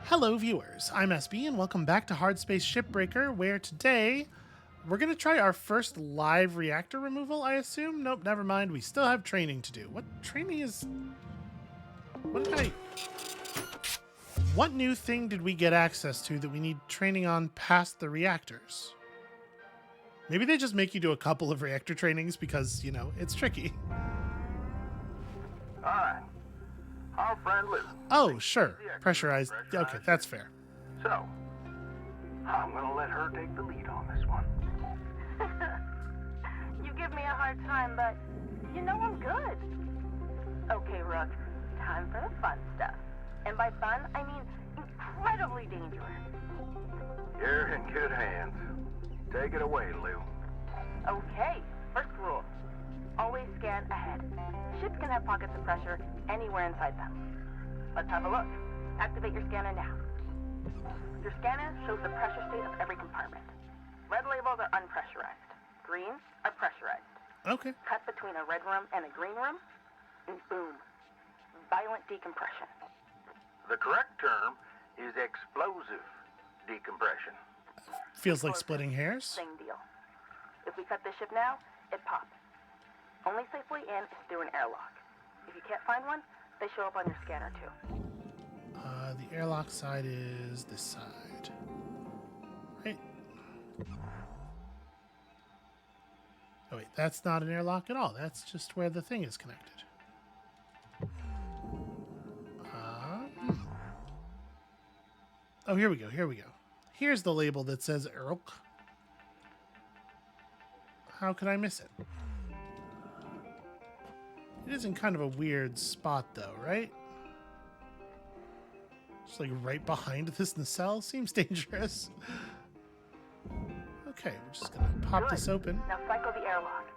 Hello, viewers. I'm SB, and welcome back to Hardspace Shipbreaker, where today we're going to try our first live reactor removal, I assume? Nope, never mind. We still have training to do. What training is... What did I... What new thing did we get access to that we need training on past the reactors? Maybe they just make you do a couple of reactor trainings because, you know, it's tricky. Alright. Our friend Lou. Oh, sure. Pressurized. Okay, that's fair. So, I'm gonna let her take the lead on this one. You give me a hard time, but you know I'm good. Okay, Rook, time for the fun stuff. And by fun, I mean incredibly dangerous. You're in good hands. Take it away, Lou. Okay, first rule. Always scan ahead. Ships can have pockets of pressure anywhere inside them. Let's have a look. Activate your scanner now. Your scanner shows the pressure state of every compartment. Red labels are unpressurized. Green are pressurized. Okay. Cut between a red room and a green room, and boom, violent decompression. The correct term is explosive decompression. Feels like splitting hairs. Same deal. If we cut this ship now, it pops. Only safely in is through an airlock. If you can't find one, they show up on your scanner too. The airlock side is this side. Right? Oh wait, that's not an airlock at all. That's just where the thing is connected. Oh, here we go, here we go. Here's the label that says Erlk. How could I miss it? It is in kind of a weird spot, though, right? Just like right behind this nacelle? Seems dangerous. Okay, we're just gonna pop this open. Now cycle the airlock.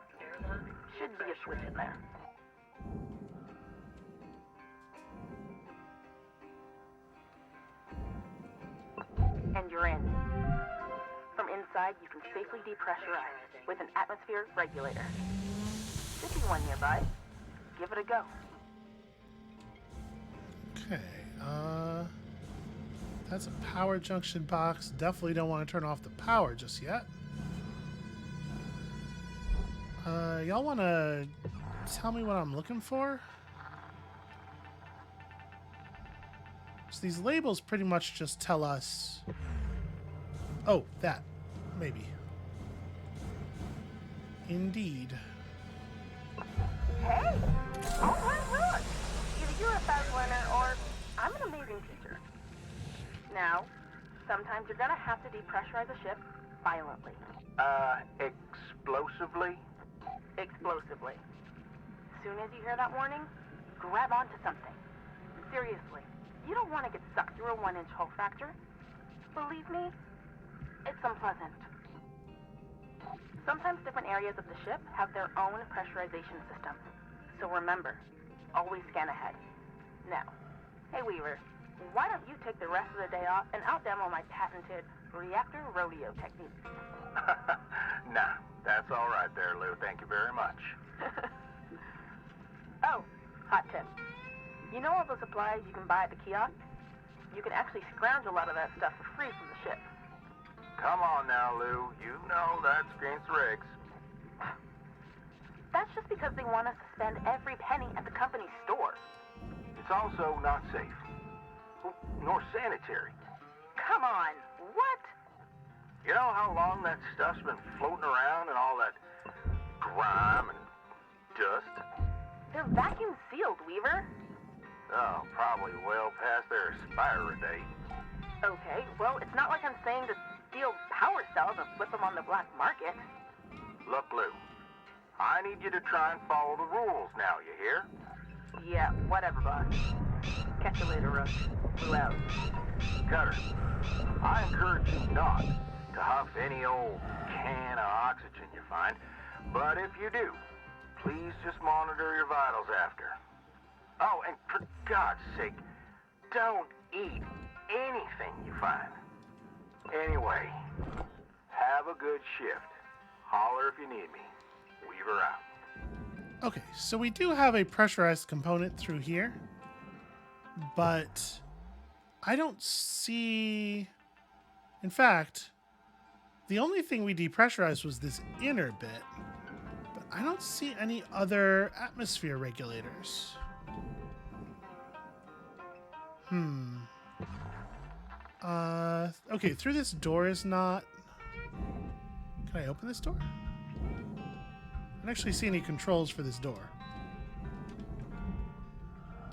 Should be a switch in there. And you're in. From inside, you can safely depressurize with an atmosphere regulator. Should be one nearby. Give it a go. Okay, that's a power junction box. Definitely don't want to turn off the power just yet. Y'all want to tell me what I'm looking for? So these labels pretty much just tell us... Oh, that. Maybe. Indeed. Hey! All right, look! Either you're a fast learner or I'm an amazing teacher. Now, sometimes you're gonna have to depressurize a ship violently. Explosively? Explosively. Soon as you hear that warning, grab onto something. Seriously, you don't want to get sucked through a 1-inch hull fracture. Believe me, it's unpleasant. Sometimes different areas of the ship have their own pressurization systems. So remember, always scan ahead. Now, hey Weaver, why don't you take the rest of the day off and out-demo my patented reactor rodeo technique? Nah, that's all right there, Lou. Thank you very much. Oh, hot tip. You know all the supplies you can buy at the kiosk? You can actually scrounge a lot of that stuff for free from the ship. Come on now, Lou. You know that's against the regs. That's just because they want us to spend every penny at the company's store. It's also not safe. Nor sanitary. Come on, what? You know how long that stuff's been floating around and all that grime and dust? They're vacuum sealed, Weaver. Oh, probably well past their expiry date. Okay, well, it's not like I'm saying to steal power cells and flip them on the black market. Look, Lou, I need you to try and follow the rules now, you hear? Yeah, whatever, boss. Catch you later, Rook. Lou out. Cutter, I encourage you not to huff any old can of oxygen you find, but if you do, please just monitor your vitals after. Oh, and for God's sake, don't eat anything you find. Anyway, have a good shift. Holler if you need me. Weaver out. Okay, so we do have a pressurized component through here, but I don't see... In fact, the only thing we depressurized was this inner bit. But I don't see any other atmosphere regulators. Okay, through this door is not... Can I open this door? I don't actually see any controls for this door.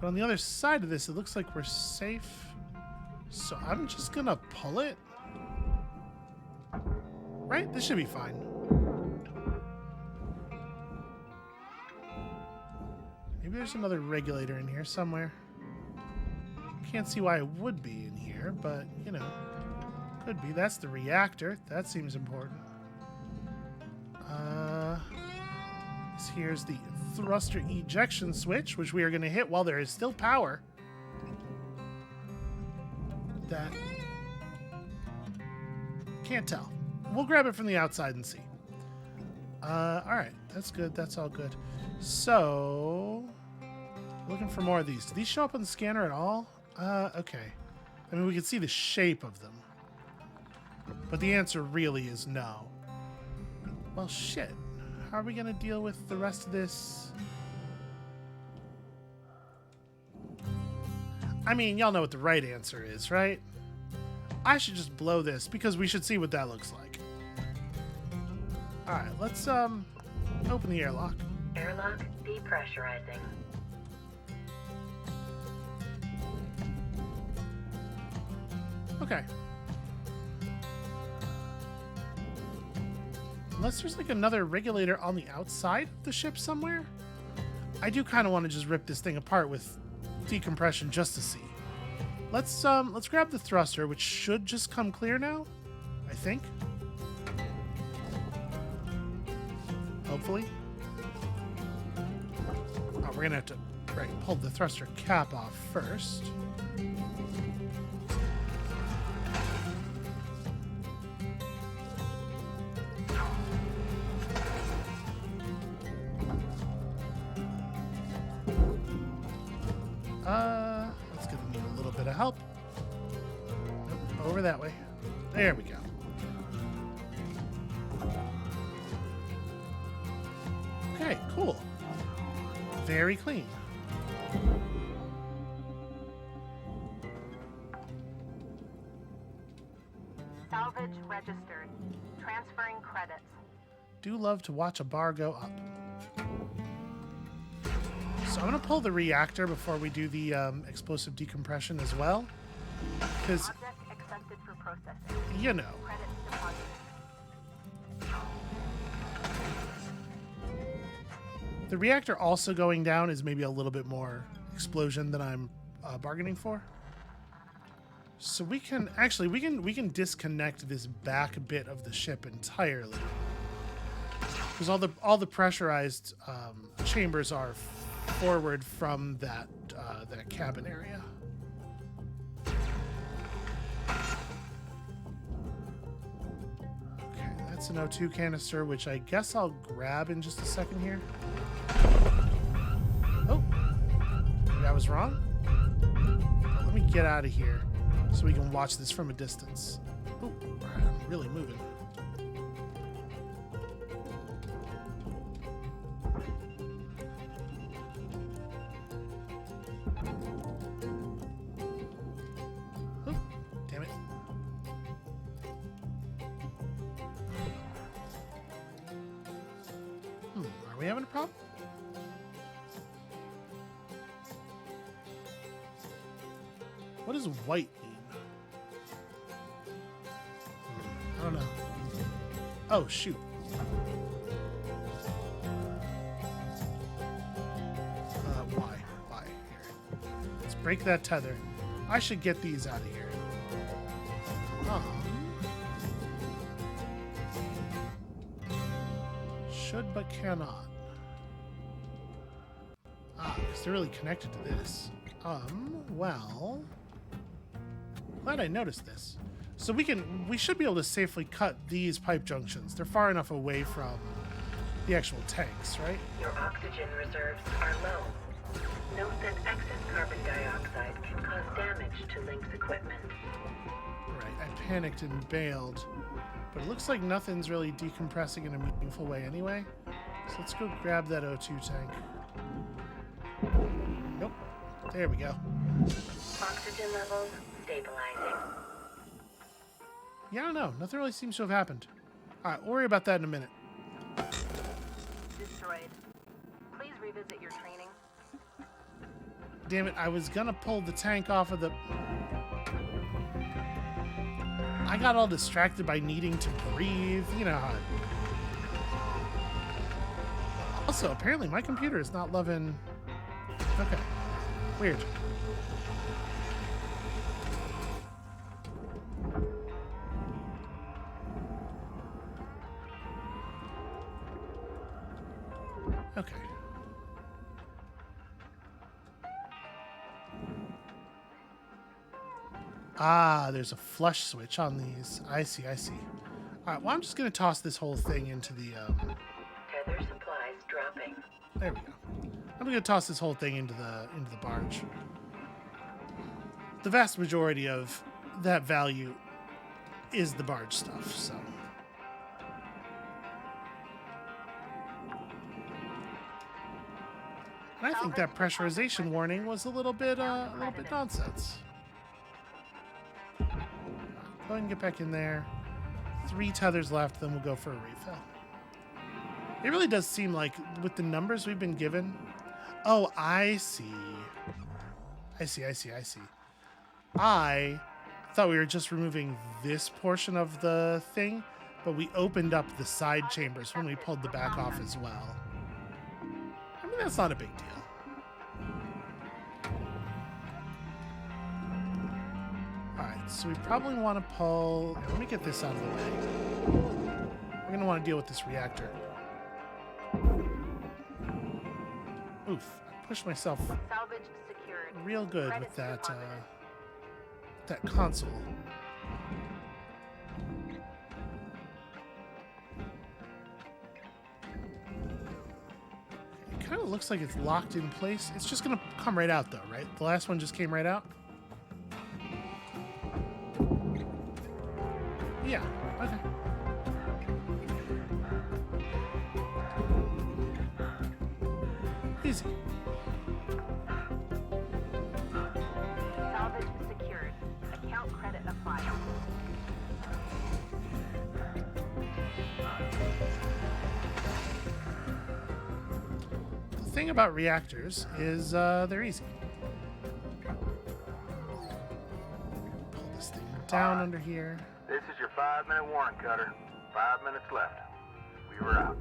But on the other side of this, it looks like we're safe. So I'm just gonna pull it. Right? This should be fine. Maybe there's another regulator in here somewhere. Can't see why it would be in here, but, you know, could be. That's the reactor. That seems important. Here's the thruster ejection switch, which we are going to hit while there is still power. That... Can't tell. We'll grab it from the outside and see. Alright. That's good. That's all good. So... Looking for more of these. Do these show up on the scanner at all? Okay. I mean, we can see the shape of them. But the answer really is no. Well, shit. How are we going to deal with the rest of this? I mean, y'all know what the right answer is, right? I should just blow this because we should see what that looks like. Alright, let's open the airlock. Airlock depressurizing. Okay. Unless there's like another regulator on the outside of the ship somewhere. I do kind of want to just rip this thing apart with decompression just to see. Let's grab the thruster, which should just come clear now, I think. Hopefully. Oh, we're gonna have to pull the thruster cap off first. Let's give them a little bit of help. Nope, over that way. There we go. Okay, cool. Very clean. Salvage registered. Transferring credits. Do love to watch a bar go up. So I'm going to pull the reactor before we do the explosive decompression as well. Because, Object accepted for processing. you know. Credits deposited. The reactor also going down is maybe a little bit more explosion than I'm bargaining for. So we can actually we can disconnect this back bit of the ship entirely, because all the pressurized chambers are forward from that cabin area. Okay, that's an O2 canister, which I guess I'll grab in just a second here. Oh, maybe I was wrong. Let me get out of here so we can watch this from a distance. Oh, I'm really moving. Oh, damn it. Are we having a problem? What does white mean? I don't know. Oh, shoot. Why? Why? Here. Let's break that tether. I should get these out of here. Should but cannot. Because they're really connected to this. Well... Glad I noticed this. So we should be able to safely cut these pipe junctions. They're far enough away from the actual tanks, right? Your oxygen reserves are low. Note that excess carbon dioxide can cause damage to Link's equipment. Right, I panicked and bailed. But it looks like nothing's really decompressing in a meaningful way anyway. So let's go grab that O2 tank. Nope. There we go. Oxygen levels stabilizing. Yeah, I don't know. Nothing really seems to have happened. Alright, we'll worry about that in a minute. Destroyed. Please revisit your training. Damn it, I was gonna pull the tank off of the... I got all distracted by needing to breathe. You know how it... Also, apparently my computer is not loving... Okay. Weird. Okay. Ah, there's a flush switch on these. I see, I see. All right, well, I'm just going to toss this whole thing into the... Tether supplies dropping. There we go. I'm going to toss this whole thing into the barge. The vast majority of that value is the barge stuff, so... And I think that pressurization warning was a little bit nonsense. Go ahead and get back in there. 3 tethers left, then we'll go for a refill. It really does seem like, with the numbers we've been given... Oh, I see. I thought we were just removing this portion of the thing, but we opened up the side chambers when we pulled the back off as well. I mean, that's not a big deal. Alright, so we probably want to pull... Let me get this out of the way. We're going to want to deal with this reactor. Oof, I pushed myself Salvage secured. real good Credits with that, deposited. that console. It kind of looks like it's locked in place. It's just going to come right out, though, right? The last one just came right out? Yeah, okay. Easy. Salvage secured. Account credit applied. The thing about reactors is they're easy. Pull this thing down under here. This is your 5-minute warning, Cutter. 5 minutes left. We were out.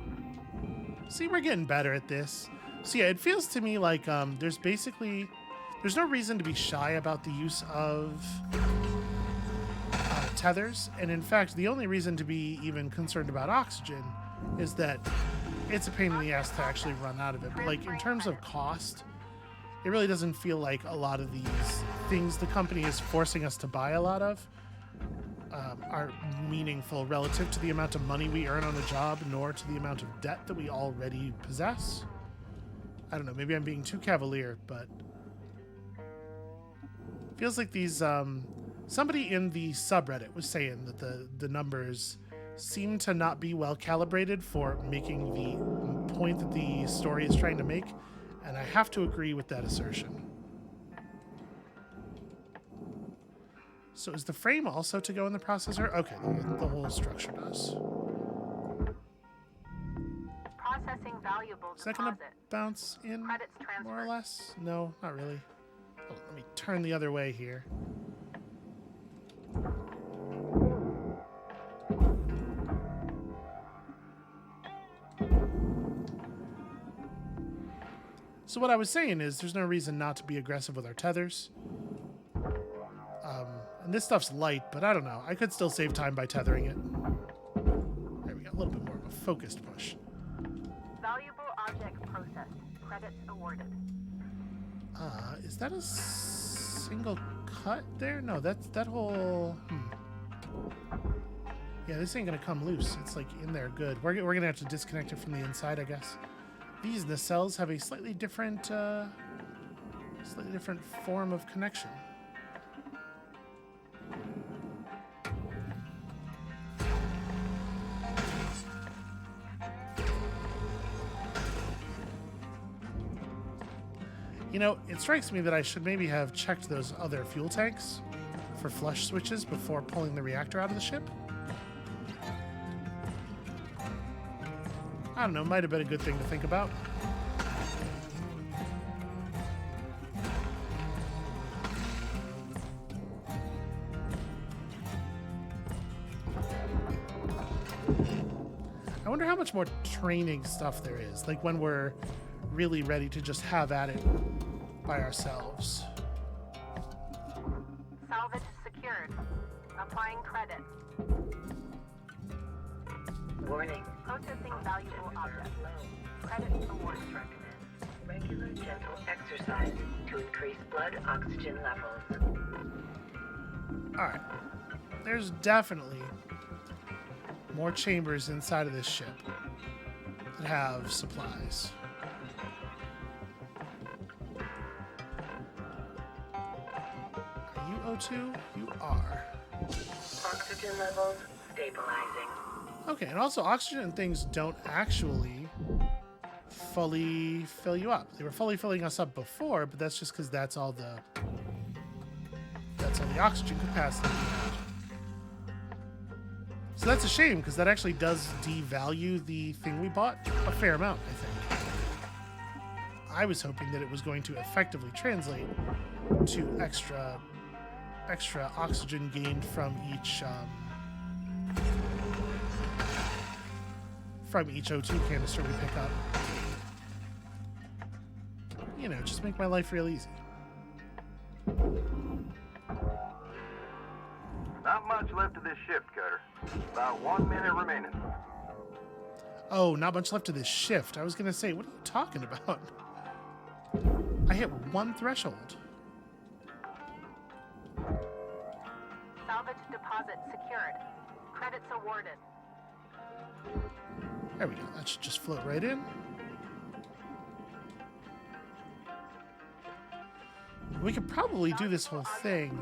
See, we're getting better at this. So yeah, it feels to me like there's no reason to be shy about the use of tethers. And in fact, the only reason to be even concerned about oxygen is that it's a pain in the ass to actually run out of it. But like in terms of cost, it really doesn't feel like a lot of these things the company is forcing us to buy a lot of are meaningful relative to the amount of money we earn on a job, nor to the amount of debt that we already possess. I don't know, maybe I'm being too cavalier, but feels like these somebody in the subreddit was saying that the numbers seem to not be well calibrated for making the point that the story is trying to make, and I have to agree with that assertion. So is the frame also to go in the processor? Okay, the whole structure does. Processing valuable Is that going to deposit. bounce in Credits more or transferred. less? No, not really. Oh, let me turn the other way here. So what I was saying is there's no reason not to be aggressive with our tethers. And this stuff's light, but I don't know. I could still save time by tethering it. There we go. A little bit more of a focused push. Valuable object processed. Credits awarded. Is that a single cut there? No, that's that whole... Yeah, this ain't gonna come loose. It's like in there good. We're gonna have to disconnect it from the inside, I guess. These nacelles have a slightly different Slightly different form of connection. You know, it strikes me that I should maybe have checked those other fuel tanks for flush switches before pulling the reactor out of the ship. I don't know, might have been a good thing to think about. I wonder how much more training stuff there is, like when we're really ready to just have at it by ourselves. Salvage secured. Applying credit. Warning. Processing valuable objects. Low. Credit awarded. Recommend regular gentle exercise to increase blood oxygen levels. Alright. There's definitely more chambers inside of this ship that have supplies. Are you O2? You are. Oxygen levels stabilizing. Okay, and also oxygen and things don't actually fully fill you up. They were fully filling us up before, but that's just because that's all the oxygen capacity we had. So that's a shame, because that actually does devalue the thing we bought a fair amount, I think. I was hoping that it was going to effectively translate to extra oxygen gained from each O2 canister we pick up. You know, just make my life real easy. Not much left of this shift, Cutter. About 1 minute remaining. Oh, not much left of this shift. I was going to say, what are you talking about? I hit one threshold. Salvage deposit secured. Credits awarded. There we go. That should just float right in. We could probably do this whole thing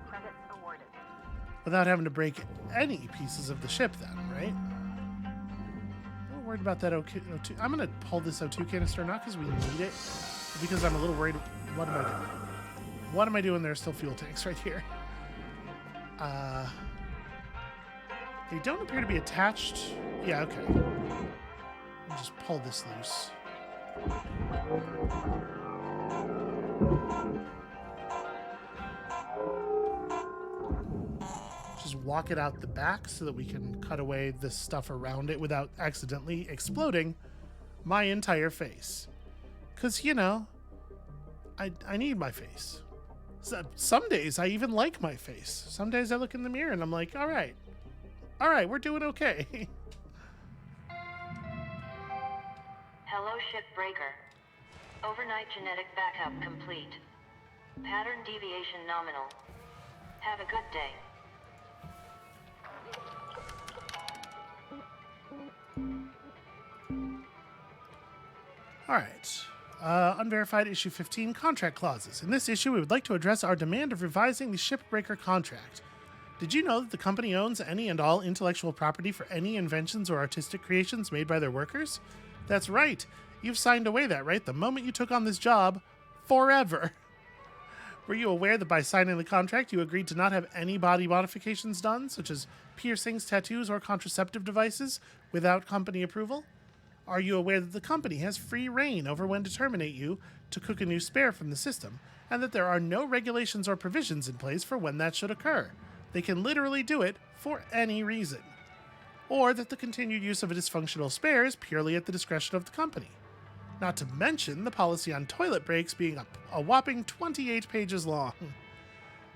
Credits awarded. without having to break any pieces of the ship then, right? I'm not worried about that O2. I'm going to pull this O2 canister, not because we need it, but because I'm a little worried. What am I doing? What am I doing? There's still fuel tanks right here. They don't appear to be attached. Yeah, okay. I'll just pull this loose. Just walk it out the back so that we can cut away the stuff around it without accidentally exploding my entire face. Because, you know, I need my face. Some days I even like my face. Some days I look in the mirror and I'm like, all right, we're doing okay. Hello, Shipbreaker. Overnight genetic backup complete. Pattern deviation nominal. Have a good day. All right. Unverified issue 15 contract clauses. In this issue, we would like to address our demand of revising the Shipbreaker contract. Did you know that the company owns any and all intellectual property for any inventions or artistic creations made by their workers? That's right. You've signed away that right the moment you took on this job. Forever. Were you aware that by signing the contract, you agreed to not have any body modifications done, such as piercings, tattoos, or contraceptive devices, without company approval? Are you aware that the company has free reign over when to terminate you to cook a new spare from the system, and that there are no regulations or provisions in place for when that should occur? They can literally do it for any reason. Or that the continued use of a dysfunctional spare is purely at the discretion of the company. Not to mention the policy on toilet breaks being a whopping 28 pages long.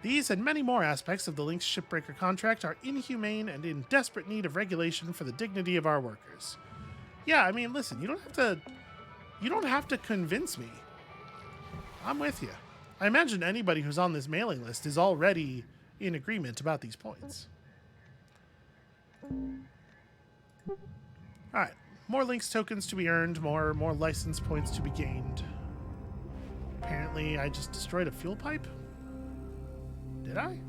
These and many more aspects of the Lynx Shipbreaker contract are inhumane and in desperate need of regulation for the dignity of our workers. Yeah, I mean, listen, you don't have to convince me. I'm with you. I imagine anybody who's on this mailing list is already in agreement about these points. All right, more Lynx tokens to be earned, more license points to be gained. Apparently, I just destroyed a fuel pipe? Did I?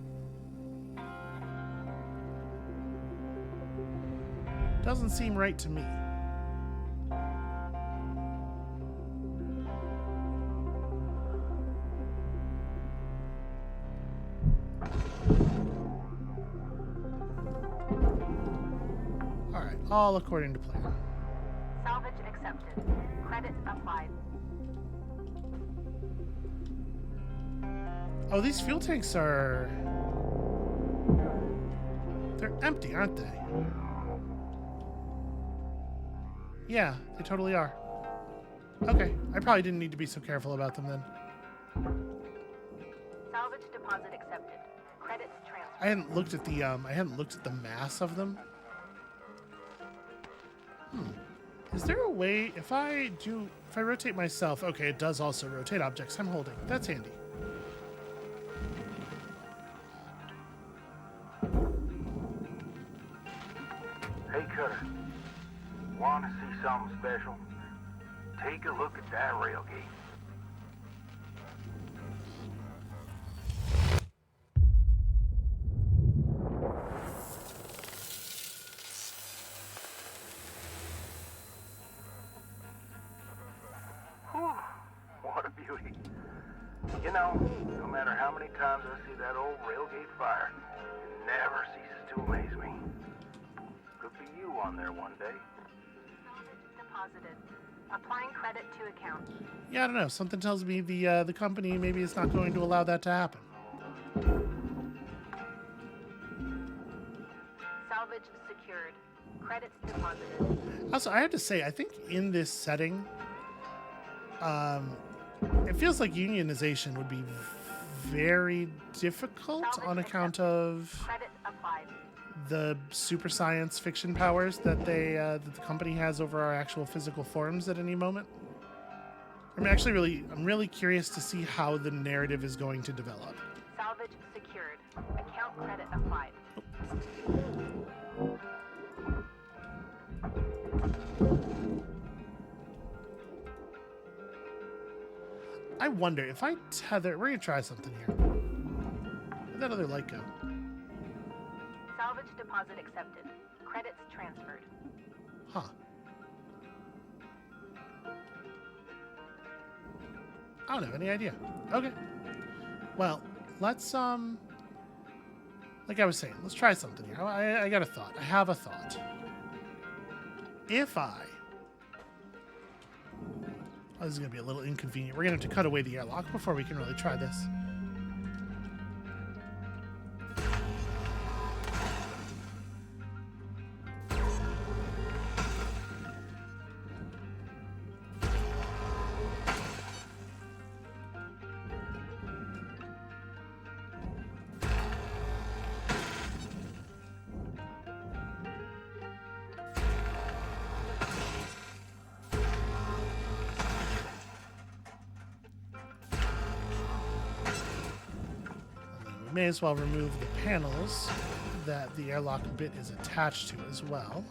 Doesn't seem right to me. Alright, all according to plan. Salvage accepted. Credit applied. Oh, these fuel tanks are... They're empty, aren't they? Yeah, they totally are. Okay, I probably didn't need to be so careful about them then. Salvage deposit accepted. Credits transferred. I hadn't looked at the mass of them. Is there a way if I rotate myself? Okay, it does also rotate objects I'm holding. That's handy. Hey, Cutter. Want to see something special? Take a look at that rail gate. Whew, what a beauty. You know, no matter how many times I see that old railgate fire, it never ceases to amaze me. Could be you on there one day. Deposited. Applying credit to account. Yeah, I don't know. Something tells me the company maybe is not going to allow that to happen. Salvage secured. Credits deposited. Also, I have to say, I think in this setting, it feels like unionization would be very difficult on account of Credit applied. the super science fiction powers that that the company has over our actual physical forms at any moment. I'm really curious to see how the narrative is going to develop. Salvage secured. Account credit applied. I wonder if I tether. We're gonna try something here. Where'd that other light go? Salvage deposit accepted. Credits transferred. Huh. I don't have any idea. Okay. Well, let's like I was saying, let's try something here. I got a thought. I have a thought. If I... Oh, this is going to be a little inconvenient. We're going to have to cut away the airlock before we can really try this. May as well remove the panels that the airlock bit is attached to as well.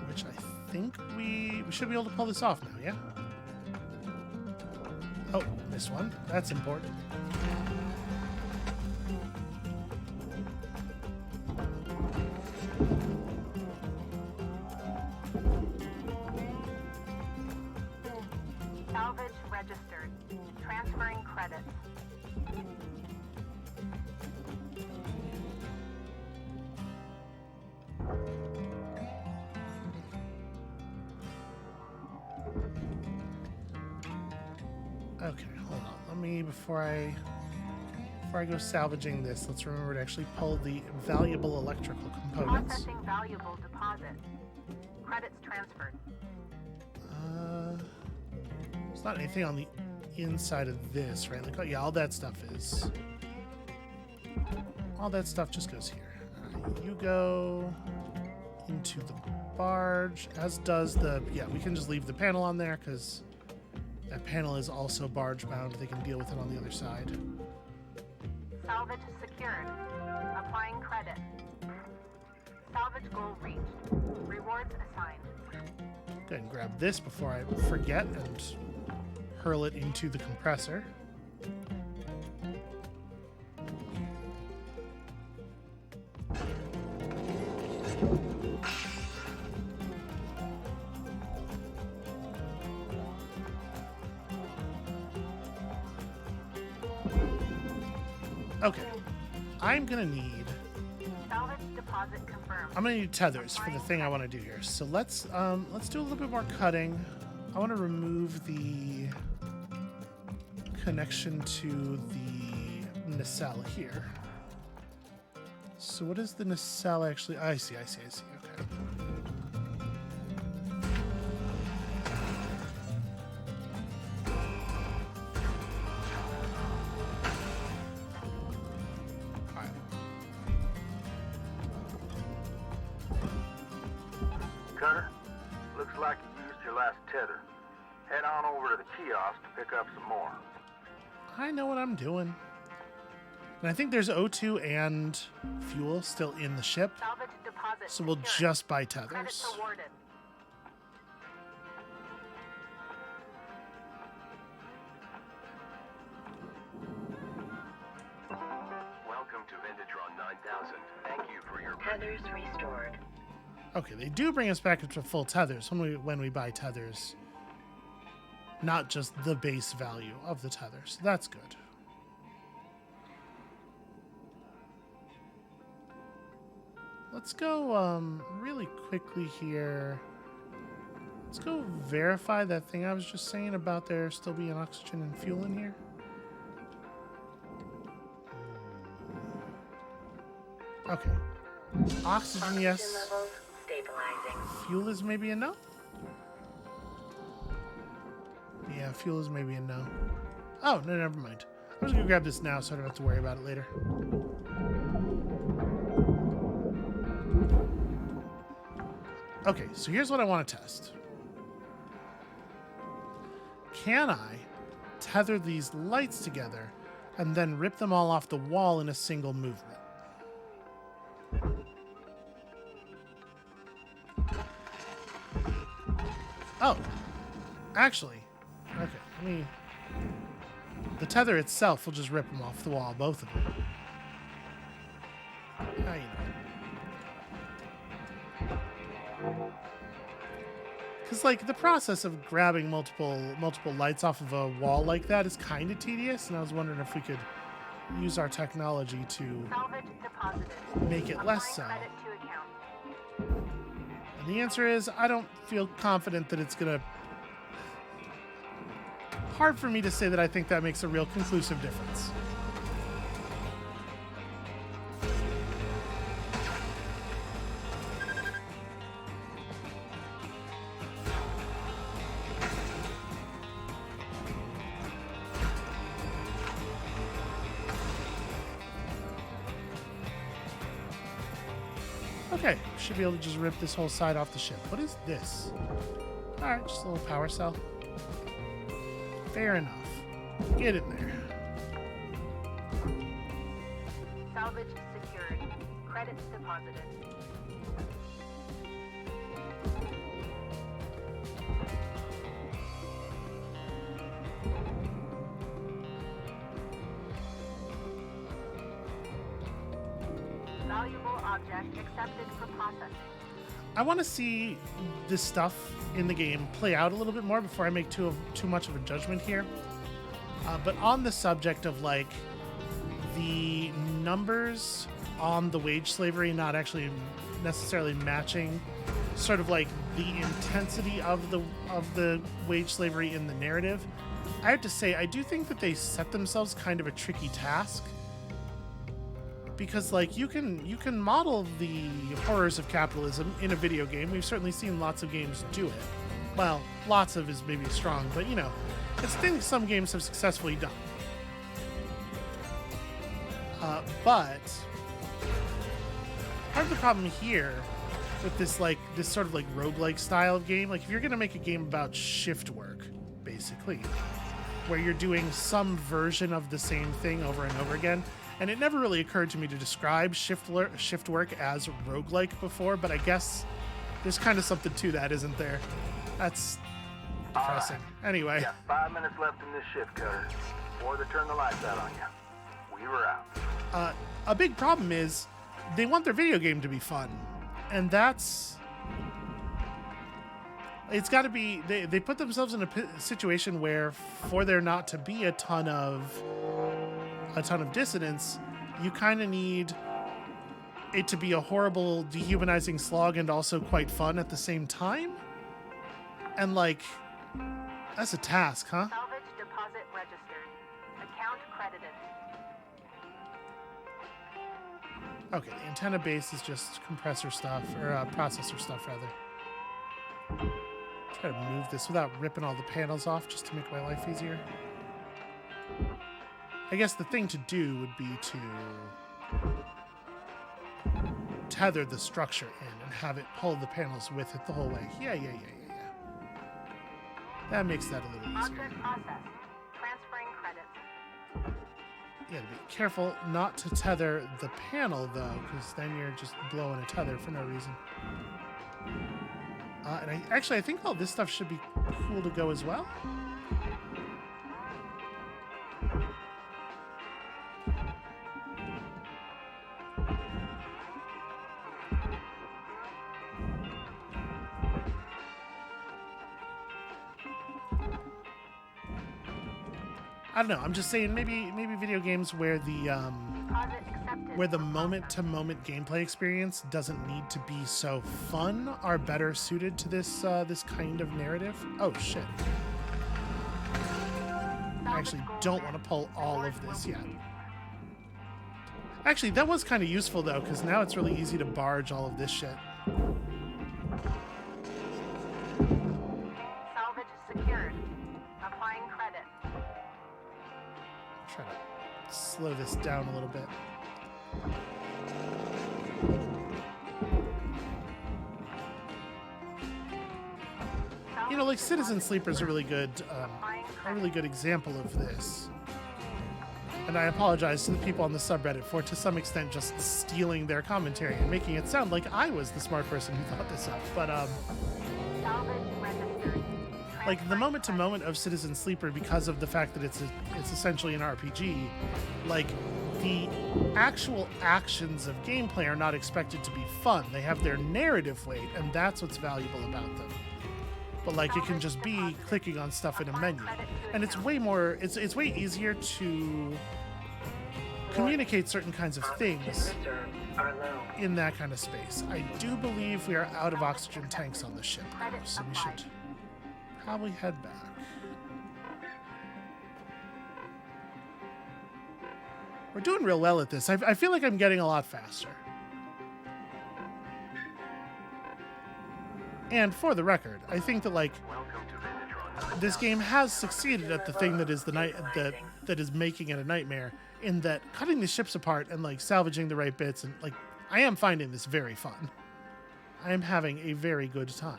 Which I think we should be able to pull this off now, yeah? Oh, missed one. That's important. Salvage registered. Transferring credits. Okay, hold on. Let me before I go salvaging this, let's remember to actually pull the valuable electrical components. Processing valuable deposit. Credits transferred. There's not anything on the inside of this, right? Like, oh yeah, all that stuff just goes here. Alright, you go into the barge, as does we can just leave the panel on there because that panel is also barge bound. They can deal with it on the other side. Salvage secured. Applying credit. Salvage goal reached. Rewards assigned. Go ahead and grab this before I forget and hurl it into the compressor. Okay, I'm gonna need. Salvage deposit confirmed. I'm gonna need tethers for the thing I want to do here. So let's do a little bit more cutting. I want to remove the connection to the nacelle here. So what is the nacelle actually? I see. Okay. Cutter, looks like you used your last tether. Head on over to the kiosk to pick up some more. I know what I'm doing. And I think there's O2 and fuel still in the ship. Salvage deposit So we'll secured. just buy tethers. Credits awarded. Welcome to Vintatron 9000. Thank you for your Tethers restored. Okay, they do bring us back up to full tethers when we buy tethers. Not just the base value of the tethers. That's good. Let's go really quickly here. Let's go verify that thing I was just saying about there still being oxygen and fuel in here. Okay. Oxygen, yes. Levels stabilizing. Fuel is maybe a no? Yeah, fuel is maybe a no. Oh, no, never mind. I'm just gonna grab this now so I don't have to worry about it later. Okay, so here's what I want to test. Can I tether these lights together and then rip them all off the wall in a single movement? Oh, actually, okay, let me... The tether itself will just rip them off the wall, both of them. Ah, you know. Because, like, the process of grabbing multiple lights off of a wall like that is kind of tedious, and I was wondering if we could use our technology to Salvage deposited. make it less so. Applying credit to account. And the answer is, I don't feel confident that it's gonna... Hard for me to say that I think that makes a real conclusive difference. Okay, should be able to just rip this whole side off the ship. What is this? Alright, just a little power cell. Fair enough. Get in there. Salvage secured. Credits deposited. Valuable object accepted for processing. I want to see this stuff in the game play out a little bit more before I make too much of a judgment here. But on the subject of, like, the numbers on the wage slavery not actually necessarily matching sort of like the intensity of the wage slavery in the narrative, I have to say I do think that they set themselves kind of a tricky task. Because, like, you can model the horrors of capitalism in a video game. We've certainly seen lots of games do it. Well, lots of is maybe strong, but, you know, it's things some games have successfully done. But part of the problem here with this sort of like roguelike style of game, like if you're going to make a game about shift work, basically, where you're doing some version of the same thing over and over again. And it never really occurred to me to describe shift work as roguelike before, but I guess there's kind of something to that, isn't there? That's depressing. Anyway. You got 5 minutes left in this shift, Cutter. Before they turn the lights out on you. We were out. A big problem is they want their video game to be fun. And that's... It's got to be... They put themselves in a situation where for there not to be a ton of dissonance, you kind of need it to be a horrible, dehumanizing slog and also quite fun at the same time. And, like, that's a task, huh? Salvage deposit registered. Account credited. Okay, the antenna base is just compressor stuff, or processor stuff, rather. Try to move this without ripping all the panels off just to make my life easier. I guess the thing to do would be to tether the structure in and have it pull the panels with it the whole way. Yeah. That makes that a little easier. Object processed. Transferring credits. Yeah, to be careful not to tether the panel, though, because then you're just blowing a tether for no reason. And I think all this stuff should be cool to go as well. I don't know. I'm just saying maybe video games where the moment-to-moment gameplay experience doesn't need to be so fun are better suited to this this kind of narrative. Oh shit! I actually don't want to pull all of this yet. Actually, that was kind of useful though, because now it's really easy to barge all of this shit. Salvage secured. Applying credit. Try to slow this down a little bit. You know, like Citizen Sleeper is a really good example of this. And I apologize to the people on the subreddit for, to some extent, just stealing their commentary and making it sound like I was the smart person who thought this up. But like the moment-to-moment of Citizen Sleeper, because of the fact that it's essentially an RPG, like the actual actions of gameplay are not expected to be fun. They have their narrative weight, and that's what's valuable about them. But like it can just be clicking on stuff in a menu, and it's way more. It's way easier to communicate certain kinds of things in that kind of space. I do believe we are out of oxygen tanks on the ship, so we should probably head back. We're doing real well at this. I feel like I'm getting a lot faster. And for the record, I think that like this game has succeeded at the thing that is that is making it a nightmare, in that cutting the ships apart and like salvaging the right bits, and like I am finding this very fun. I am having a very good time.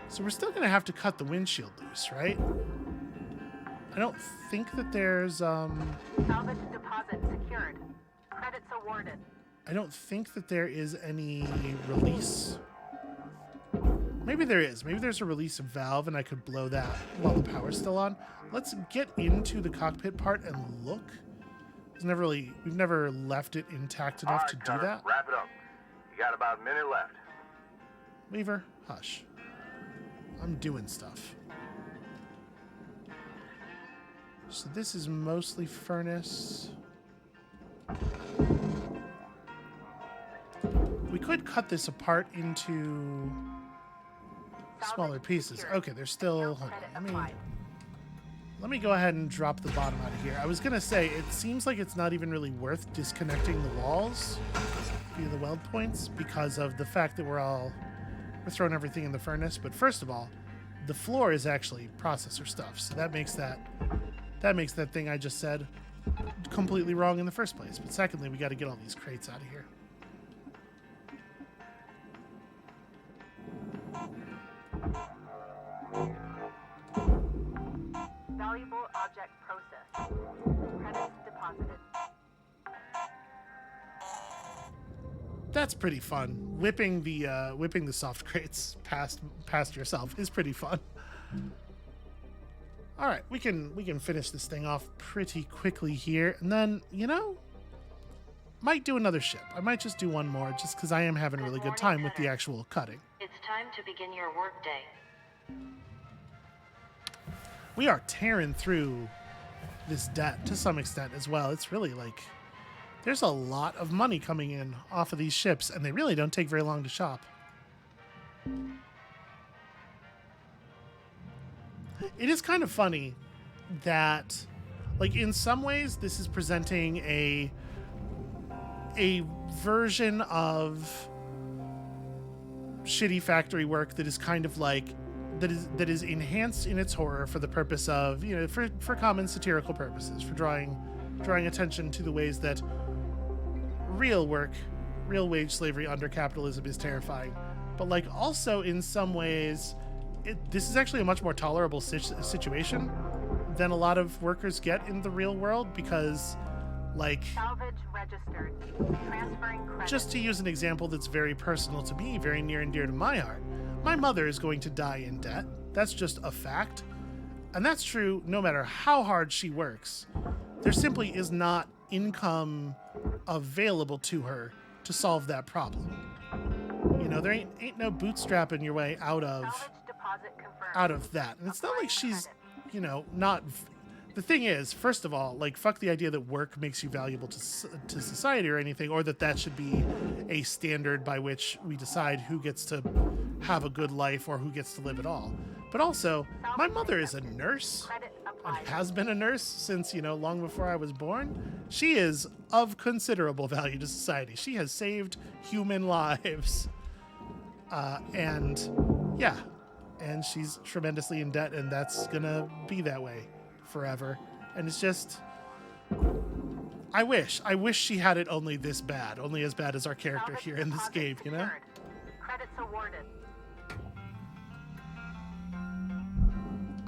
So we're still going to have to cut the windshield loose, right? I don't think that there's Salvage deposit secured. Credits awarded. I don't think that there is any release. Maybe there is. Maybe there's a release valve and I could blow that while the power's still on. Let's get into the cockpit part and look. We've never left it intact enough to do that. Wrap it up. You got about a minute left. Weaver, hush. I'm doing stuff. So this is mostly furnace. We could cut this apart into smaller pieces. Okay, there's still... Hold on. Let me go ahead and drop the bottom out of here. I was going to say, it seems like it's not even really worth disconnecting the walls via the weld points because of the fact that we're throwing everything in the furnace. But first of all, the floor is actually processor stuff. So that makes that thing I just said completely wrong in the first place. But secondly, we got to get all these crates out of here. Valuable object processed. Credits deposited. That's pretty fun. Whipping the soft crates past yourself is pretty fun. All right, we can finish this thing off pretty quickly here, and then might do another ship. I might just do one more, just because I am having a really good time with the actual cutting. It's time to begin your workday. We are tearing through this debt to some extent as well. It's really like there's a lot of money coming in off of these ships, and they really don't take very long to shop. It is kind of funny that, like, in some ways, this is presenting a version of shitty factory work that is kind of like that is enhanced in its horror for the purpose of, for common satirical purposes, for drawing attention to the ways that real wage slavery under capitalism is terrifying. But like also in some ways, this is actually a much more tolerable situation than a lot of workers get in the real world, because like Salvage registered. Transferring credits. Just to use an example that's very personal to me, very near and dear to my heart, my mother is going to die in debt. That's just a fact. And that's true no matter how hard she works. There simply is not income available to her to solve that problem. There ain't no bootstrapping your way out of that. And it's not like she's, not... The thing is, first of all, like, fuck the idea that work makes you valuable to society or anything, or that should be a standard by which we decide who gets to have a good life or who gets to live at all. But also, my mother is a nurse and has been a nurse since, long before I was born. She is of considerable value to society. She has saved human lives. And she's tremendously in debt, and that's gonna be that way forever. And it's just, I wish she had it only this bad, only as bad as our character here in this game, Credits awarded.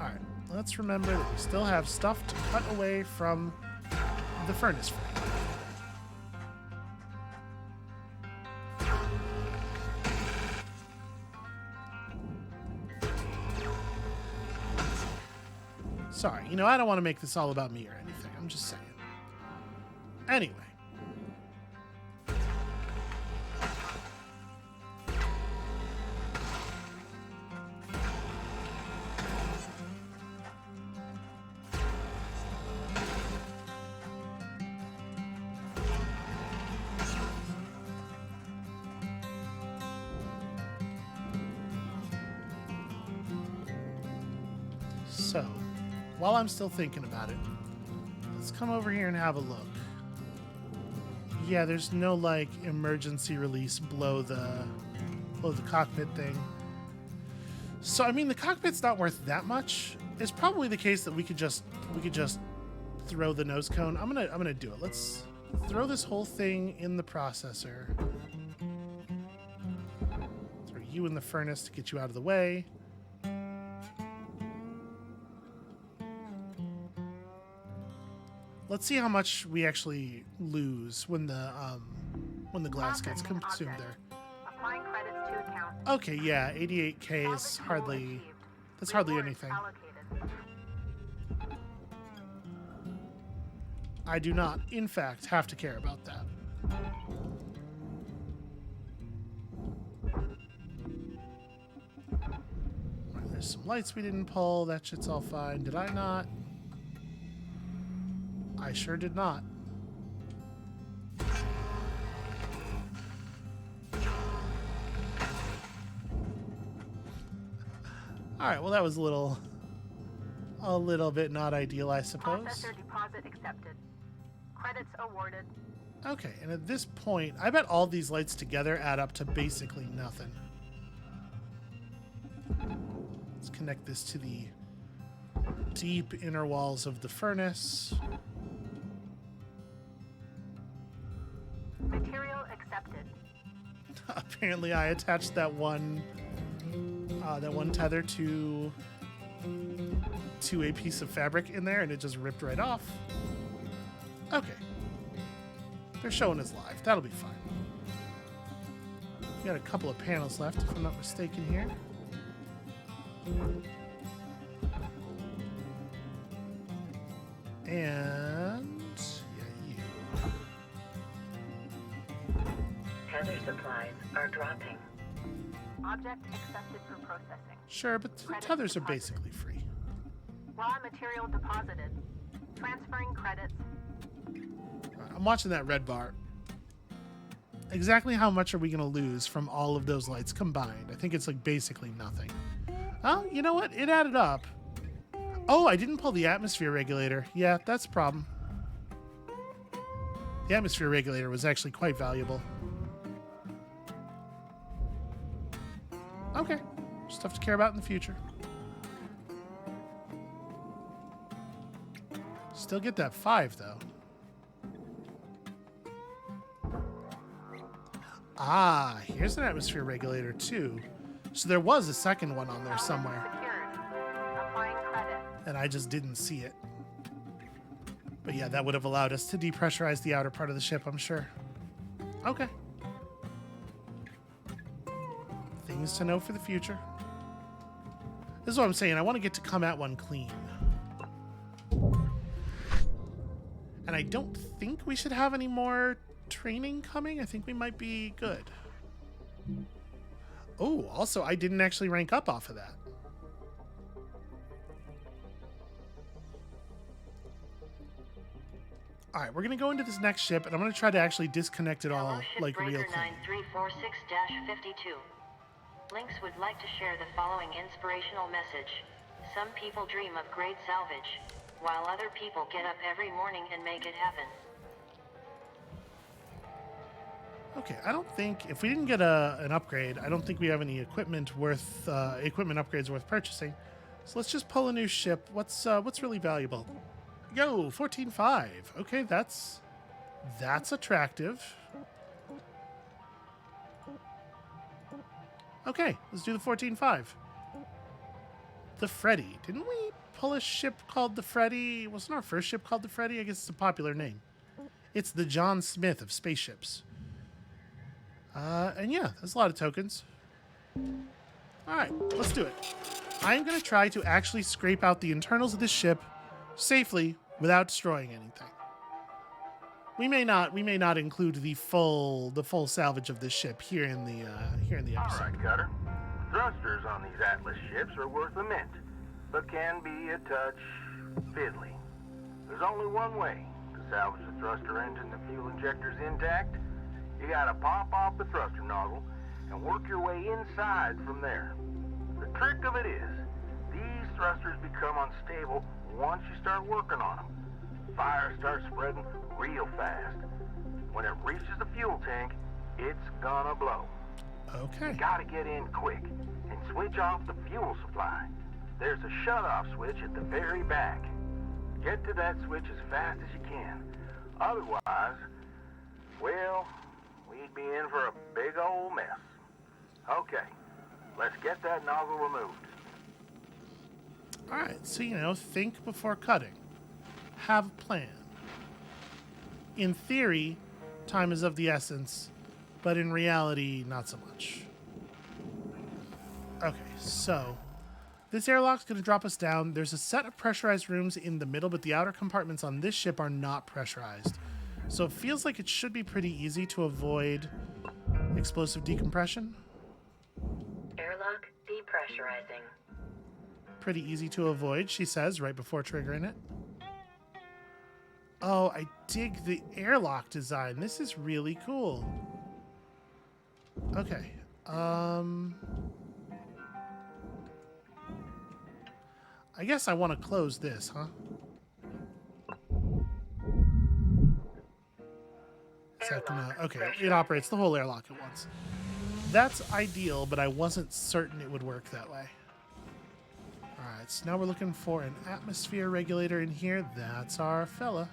All right, let's remember that we still have stuff to cut away from the furnace frame. Sorry, I don't want to make this all about me or anything. I'm just saying. Anyway. So, while I'm still thinking about it, let's come over here and have a look. Yeah, there's no like emergency release blow the cockpit thing. So I mean, the cockpit's not worth that much. It's probably the case that we could just throw the nose cone. I'm gonna do it. Let's throw this whole thing in the processor. Throw you in the furnace to get you out of the way. Let's see how much we actually lose when the glass gets consumed there. Applying credits to account. Okay, yeah, 88K is hardly... That's hardly anything. I do not, in fact, have to care about that. Right, there's some lights we didn't pull. That shit's all fine. Did I not? I sure did not. Alright, well that was a little bit not ideal, I suppose. Processor deposit accepted. Credits awarded. Okay, and at this point, I bet all these lights together add up to basically nothing. Let's connect this to the deep inner walls of the furnace. Material accepted. Apparently I attached that one tether to a piece of fabric in there and it just ripped right off. Okay. They're showing us live. That'll be fine. We got a couple of panels left, if I'm not mistaken here. And yeah, you. Tether supplies are dropping. Object accepted for processing. Sure, but the Credits tethers are deposited. basically free. Raw material deposited. Transferring credits. I'm watching that red bar. Exactly how much are we going to lose from all of those lights combined? I think it's like basically nothing. Oh, you know what? It added up. Oh, I didn't pull the atmosphere regulator. Yeah, that's a problem. The atmosphere regulator was actually quite valuable. Okay. Stuff to care about in the future. Still get that 5, though. Ah, here's an atmosphere regulator, too. So there was a second one on there somewhere. Secured. Applying credit. And I just didn't see it. But yeah, that would have allowed us to depressurize the outer part of the ship, I'm sure. Okay. Things to know for the future. This is what I'm saying. I want to get to come at one clean. And I don't think we should have any more training coming. I think we might be good. Oh, also, I didn't actually rank up off of that. All right, we're going to go into this next ship, and I'm going to try to actually disconnect it all, like, real Shipbreaker clean. 9346-52. Lynx would like to share the following inspirational message. Some people dream of great salvage, while other people get up every morning and make it happen. Okay, I don't think, if we didn't get an upgrade, I don't think we have any equipment worth, equipment upgrades worth purchasing. So let's just pull a new ship. What's really valuable? Yo, 14.5. Okay, that's attractive. Okay, let's do the 14.5. The Freddy. Didn't we pull a ship called the Freddy? Wasn't our first ship called the Freddy? I guess it's a popular name. It's the John Smith of spaceships. And yeah, there's a lot of tokens. All right, let's do it. I'm going to try to actually scrape out the internals of this ship safely without destroying anything. We may not include the full salvage of this ship here in the episode. All right, Cutter. Thrusters on these Atlas ships are worth a mint, but can be a touch fiddly. There's only one way to salvage the thruster engine and fuel injectors intact. You gotta pop off the thruster nozzle and work your way inside from there. The trick of it is, these thrusters become unstable once you start working on them. Fire starts spreading real fast. When it reaches the fuel tank, it's gonna blow. Okay. You gotta get in quick and switch off the fuel supply. There's a shut-off switch at the very back. Get to that switch as fast as you can. Otherwise, well, we'd be in for a big old mess. Okay, let's get that nozzle removed. All right, so, think before cutting. Have a plan. In theory, time is of the essence, but in reality, not so much. Okay, so this airlock's going to drop us down. There's a set of pressurized rooms in the middle, but the outer compartments on this ship are not pressurized. So it feels like it should be pretty easy to avoid explosive decompression. Airlock depressurizing. Pretty easy to avoid, she says, right before triggering it. Oh, I dig the airlock design. This is really cool. Okay. I guess I want to close this, huh? Is that gonna... Okay, it operates the whole airlock at once. That's ideal, but I wasn't certain it would work that way. Alright, so now we're looking for an atmosphere regulator in here. That's our fella.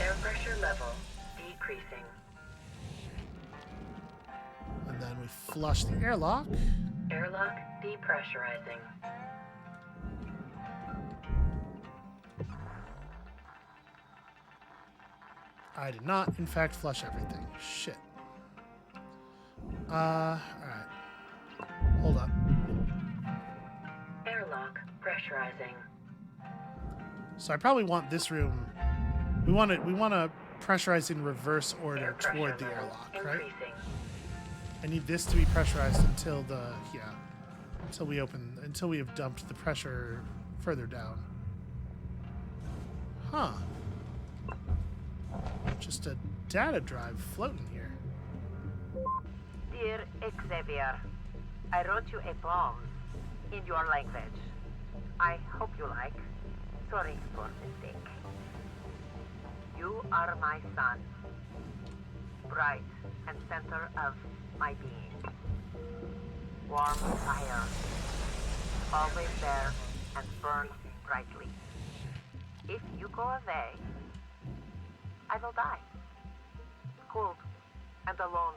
Air pressure level decreasing. And then we flush the airlock. Airlock depressurizing. I did not, in fact, flush everything. Shit. Alright. Hold up. Airlock pressurizing. So I probably want this room. We want to pressurize in reverse order toward the airlock, right? Increasing. I need this to be pressurized until until we have dumped the pressure further down. Huh. Just a data drive floating here. Dear Xavier, I wrote you a poem in your language. I hope you like. Sorry for mistake. You are my sun, bright and center of my being. Warm fire, always there and burn brightly. If you go away, I will die. Cold and alone.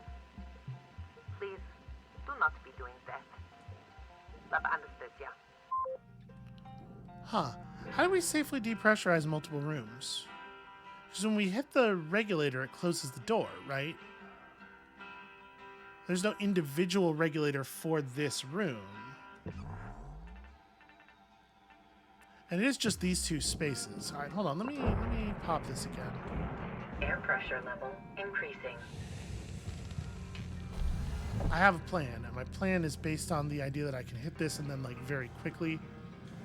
Please do not be doing that. Love, Anastasia. Huh. How do we safely depressurize multiple rooms? Because when we hit the regulator, it closes the door, right? There's no individual regulator for this room. And it is just these two spaces. All right, hold on. Let me pop this again. Air pressure level increasing. I have a plan, and my plan is based on the idea that I can hit this and then, like, very quickly,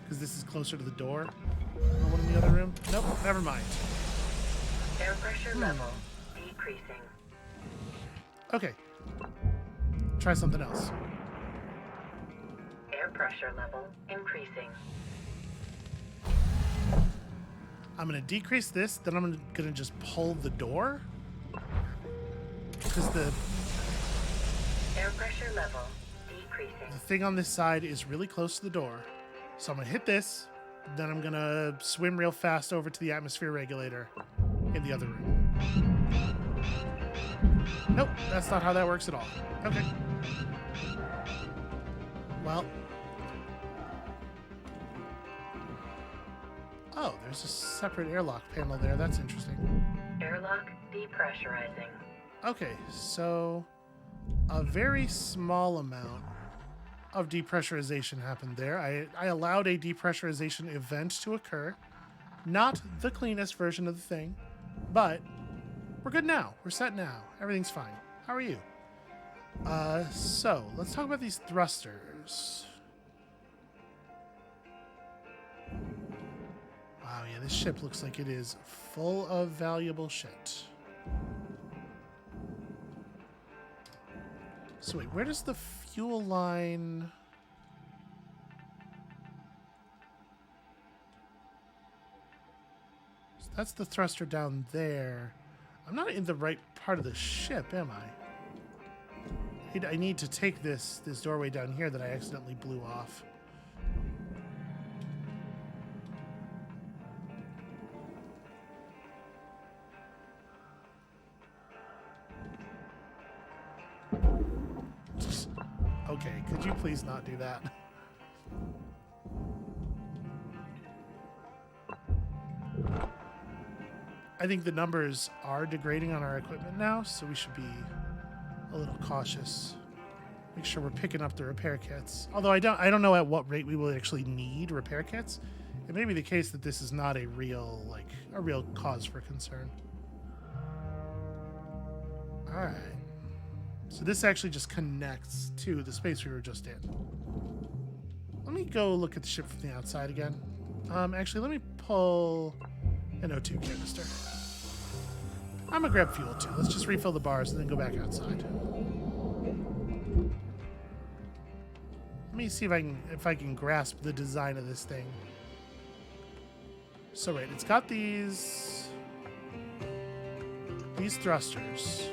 because this is closer to the door. The one in the other room? Nope, never mind. Air pressure level decreasing. Okay. Try something else. Air pressure level increasing. I'm going to decrease this, then I'm going to just pull the door. Because the Air pressure level decreasing. thing on this side is really close to the door. So I'm going to hit this, then I'm going to swim real fast over to the atmosphere regulator in the other room. Nope, that's not how that works at all. Okay. Well. Oh, there's a separate airlock panel there. That's interesting. Airlock depressurizing. Okay, so a very small amount of depressurization happened there. I allowed a depressurization event to occur. Not the cleanest version of the thing, but we're good now. We're set now. Everything's fine. How are you? So let's talk about these thrusters. Wow, yeah, this ship looks like it is full of valuable shit. So wait, where does the fuel line... So that's the thruster down there. I'm not in the right part of the ship, am I? I need to take this doorway down here that I accidentally blew off. Okay, could you please not do that? I think the numbers are degrading on our equipment now, so we should be a little cautious. Make sure we're picking up the repair kits. Although I don't know at what rate we will actually need repair kits. It may be the case that this is not a real cause for concern. All right. So this actually just connects to the space we were just in. Let me go look at the ship from the outside again. Actually, let me pull an O2 canister. I'm gonna grab fuel too. Let's just refill the bars and then go back outside. Let me see if I can grasp the design of this thing. So right, it's got these thrusters.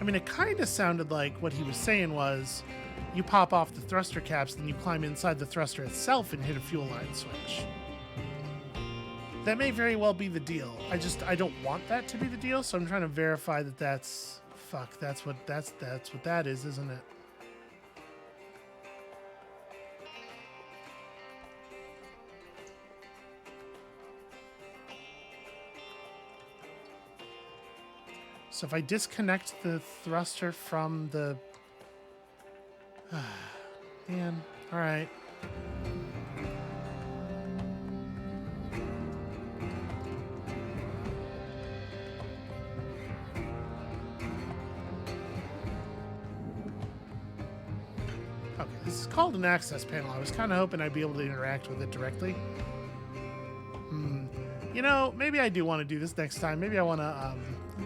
I mean, it kind of sounded like what he was saying was you pop off the thruster caps, then you climb inside the thruster itself and hit a fuel line switch. That may very well be the deal. I don't want that to be the deal, so I'm trying to verify that that's what that is, isn't it? So if I disconnect the thruster from the... Man, all right. Okay, this is called an access panel. I was kind of hoping I'd be able to interact with it directly. You know, maybe I do want to do this next time. Maybe I want to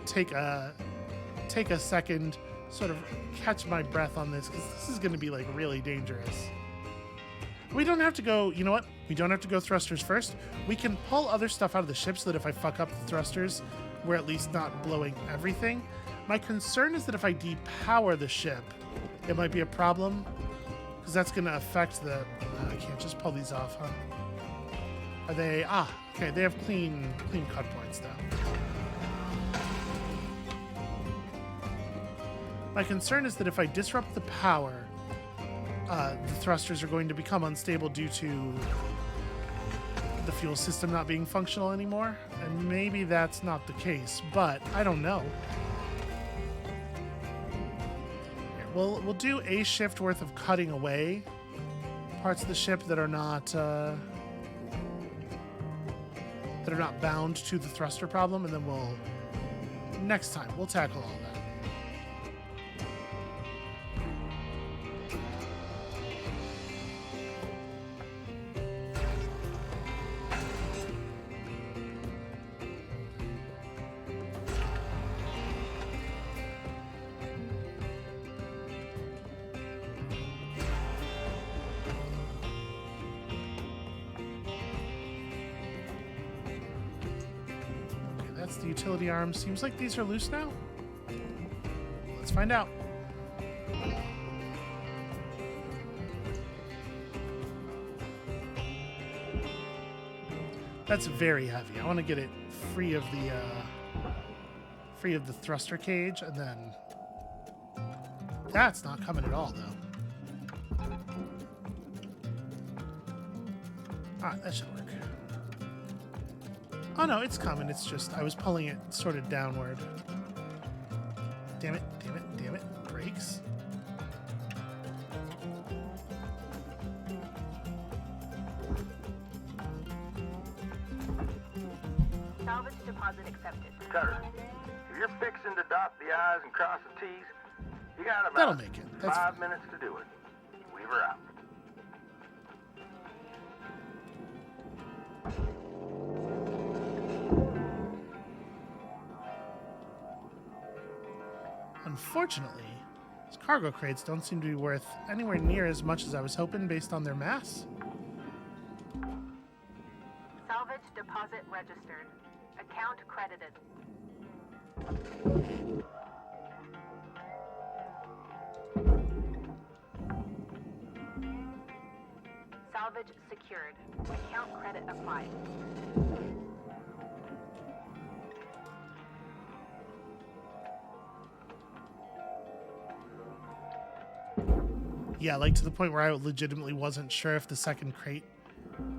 take a second, sort of catch my breath on this, because this is going to be like really dangerous. We don't have to go, you know what? We don't have to go thrusters first. We can pull other stuff out of the ship so that if I fuck up the thrusters, we're at least not blowing everything. My concern is that if I depower the ship, it might be a problem, because that's going to affect the... I can't just pull these off, huh? Are they... Ah, okay, they have clean cut points now. My concern is that if I disrupt the power, the thrusters are going to become unstable due to the fuel system not being functional anymore. And maybe that's not the case, but I don't know. Here, we'll do a shift worth of cutting away parts of the ship that are not bound to the thruster problem, and then next time we'll tackle all that. That's the utility arm. Seems like these are loose now. Let's find out. That's very heavy. I want to get it free of the thruster cage, and then that's not coming at all, though. All right, that should work. Oh no, it's coming. It's just I was pulling it sort of downward. Damn it! Damn it! Damn it! Brakes. Salvage deposit accepted. Cutter, if you're fixing to dot the I's and cross the T's, you got That'll about make it. That's 5 minutes to do it. Weaver out. Unfortunately, these cargo crates don't seem to be worth anywhere near as much as I was hoping based on their mass. Salvage deposit registered. Account credited. Salvage secured. Account credit applied. Yeah, like to the point where I legitimately wasn't sure if the second crate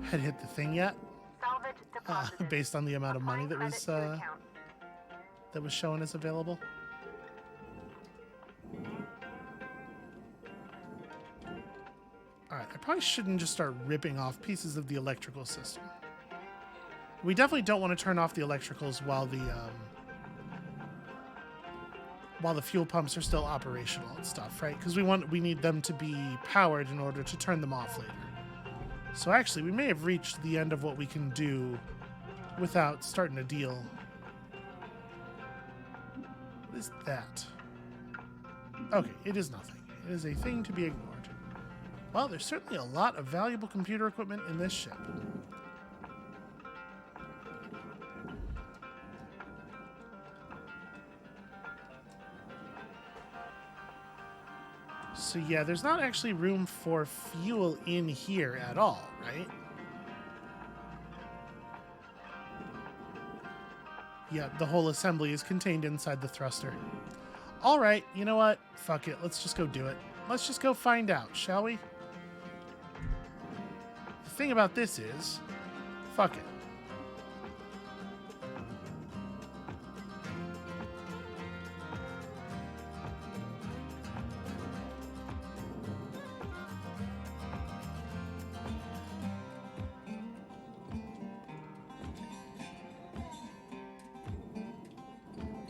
had hit the thing yet, Salvage deposited. based on the amount of money Applying that credit to account. was showing as available. All right, I probably shouldn't just start ripping off pieces of the electrical system. We definitely don't want to turn off the electricals while the fuel pumps are still operational and stuff, right? Because we need them to be powered in order to turn them off later. So actually, we may have reached the end of what we can do without starting a deal. What is that? Okay, it is nothing. It is a thing to be ignored. Well, there's certainly a lot of valuable computer equipment in this ship. So yeah, there's not actually room for fuel in here at all, right? Yeah, the whole assembly is contained inside the thruster. All right, you know what? Fuck it. Let's just go do it. Let's just go find out, shall we? The thing about this is, fuck it.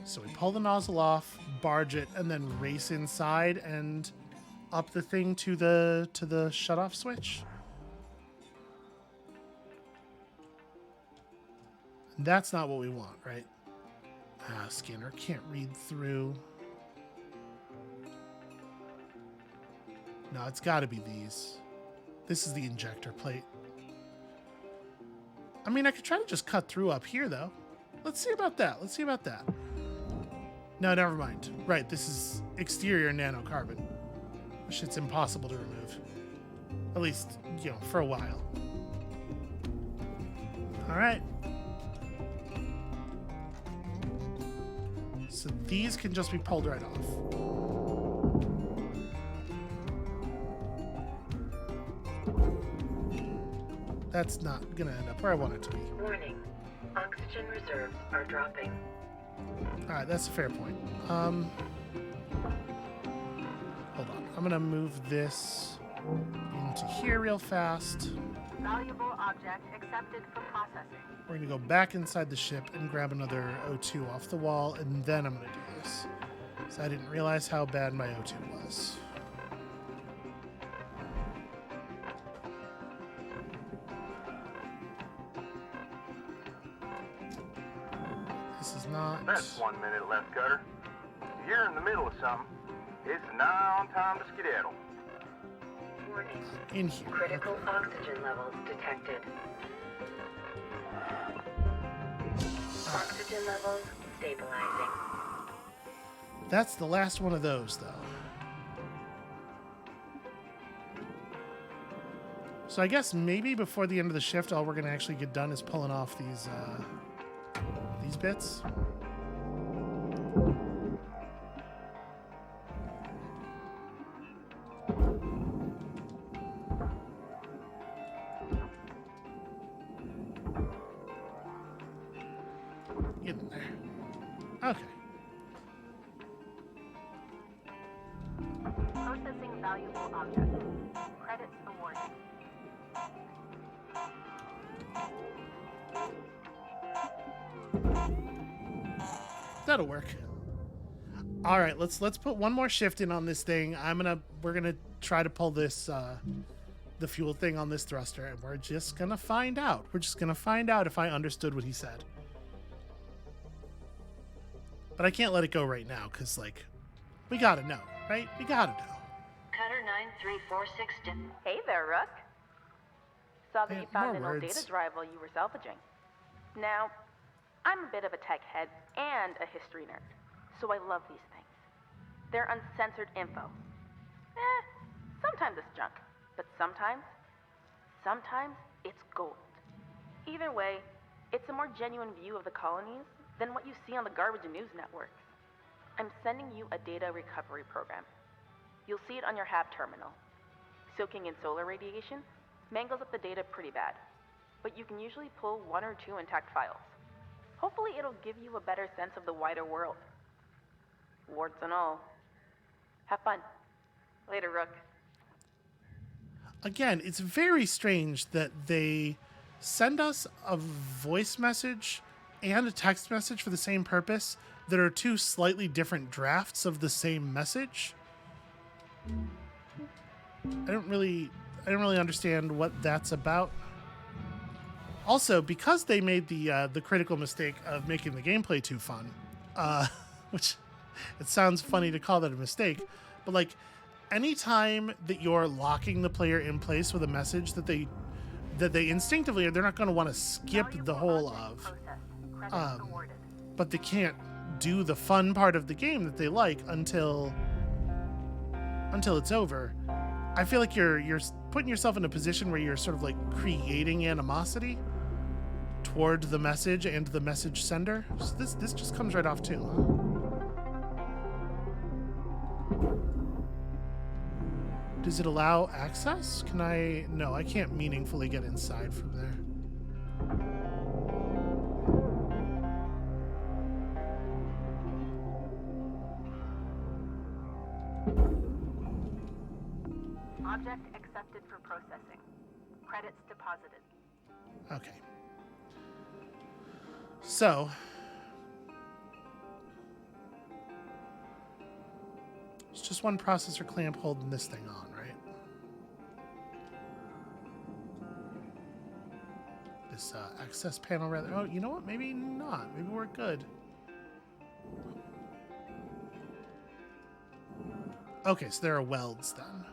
So we pull the nozzle off, barge it, and then race inside and up the thing to the shut-off switch. That's not what we want, right? Scanner can't read through. No, it's got to be these. This is the injector plate. I mean, I could try to just cut through up here, though. Let's see about that. Let's see about that. No, never mind. Right, this is exterior nanocarbon. This shit's impossible to remove. At least, you know, for a while. All right. So these can just be pulled right off. That's not gonna end up where I want it to be. Warning. Oxygen reserves are dropping. Alright, that's a fair point. Hold on. I'm gonna move this into here real fast. Valuable object accepted for processing. We're gonna go back inside the ship and grab another O2 off the wall, and then I'm gonna do this. So I didn't realize how bad my O2 was. This is not... That's 1 minute left, Cutter. You're in the middle of something. It's nigh on time to skedaddle. Warning. in here. Critical oxygen levels detected. Oxygen levels stabilizing. That's the last one of those, though. So I guess maybe before the end of the shift, all we're going to actually get done is pulling off these bits. Get in there. Okay. Processing valuable object. Credits awarded. That'll work. All right, let's put one more shift in on this thing. We're gonna try to pull this the fuel thing on this thruster, and we're just gonna find out. We're just gonna find out if I understood what he said. But I can't let it go right now, because like we gotta know, right? We gotta know. Cutter 9346. Hey there, Rook. Saw that Yeah, you found more an old words. data drive while you were salvaging. Now, I'm a bit of a tech head and a history nerd, so I love these things. They're uncensored info. Sometimes it's junk, but sometimes it's gold. Either way, it's a more genuine view of the colonies than what you see on the garbage news networks. I'm sending you a data recovery program. You'll see it on your HAB terminal. Soaking in solar radiation mangles up the data pretty bad, but you can usually pull 1 or 2 intact files. Hopefully it'll give you a better sense of the wider world. Warts and all. Have fun. Later, Rook. Again, it's very strange that they send us a voice message and a text message for the same purpose that are 2 slightly different drafts of the same message. I don't really understand what that's about. Also, because they made the critical mistake of making the gameplay too fun, which it sounds funny to call that a mistake, but like anytime that you're locking the player in place with a message that they instinctively they're not going to want to skip the whole of, but they can't do the fun part of the game that they like until it's over. I feel like you're putting yourself in a position where you're sort of like creating animosity toward the message and the message sender. So this just comes right off too, huh? Does it allow access? Can I? No, I can't meaningfully get inside from there. Object accepted for processing. Credits deposited. Okay. So, It's just one processor clamp holding this thing on, right? This access panel rather. Oh, you know what? Maybe not. Maybe we're good. Okay, so there are welds then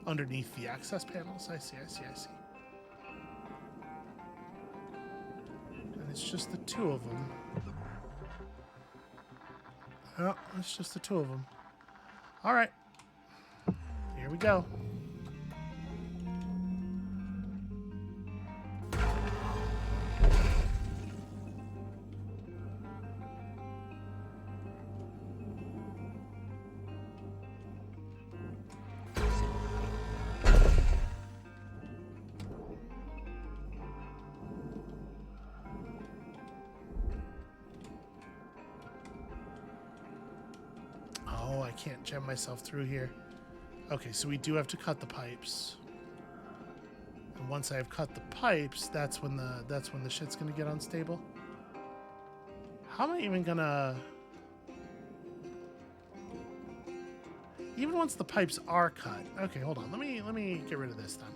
underneath the access panels. I see. And it's just the two of them. Oh, it's just the two of them. All right. Here we go. Oh, I can't jam myself through here. Okay, so we do have to cut the pipes. And once I've cut the pipes, that's when the shit's gonna get unstable. How am I even gonna... Even once the pipes are cut. Okay, hold on. Let me get rid of this then.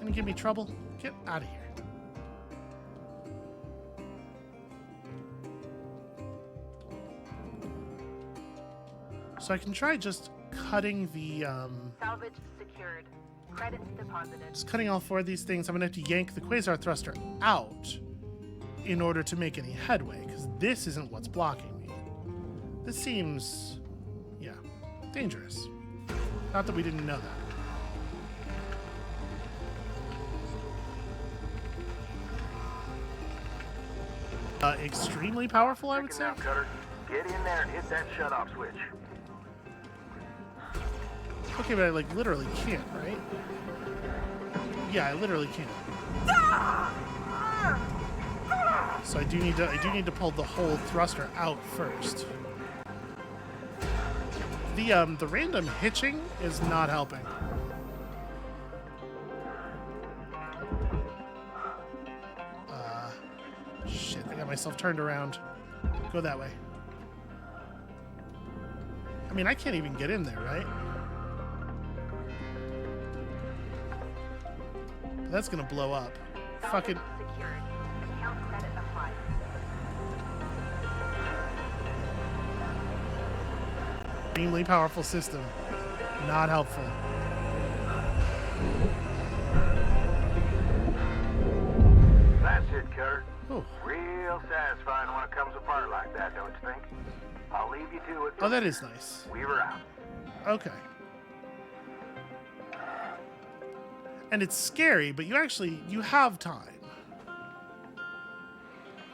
Gonna give me trouble? Get out of here. So I can try just cutting the Salvage secured. Credits deposited. just cutting all four of these things. I'm gonna have to yank the quasar thruster out in order to make any headway, because this isn't what's blocking me. This seems, yeah, dangerous. Not that we didn't know that. Extremely powerful, I would say. Now, Cutter. Get in there and hit that shut-off switch. Okay, but I like literally can't, right? Yeah, I literally can't. So I do need to pull the whole thruster out first. The random hitching is not helping. Shit, I got myself turned around. Go that way. I mean, I can't even get in there, right? That's gonna blow up. Fucking. Secured. Account credit applied. Extremely powerful system. Not helpful. That's it, Cutter. Oh. Real satisfying when it comes apart like that, don't you think? I'll leave you to it. Oh, that is nice. Weaver out. Okay. And it's scary, but you have time.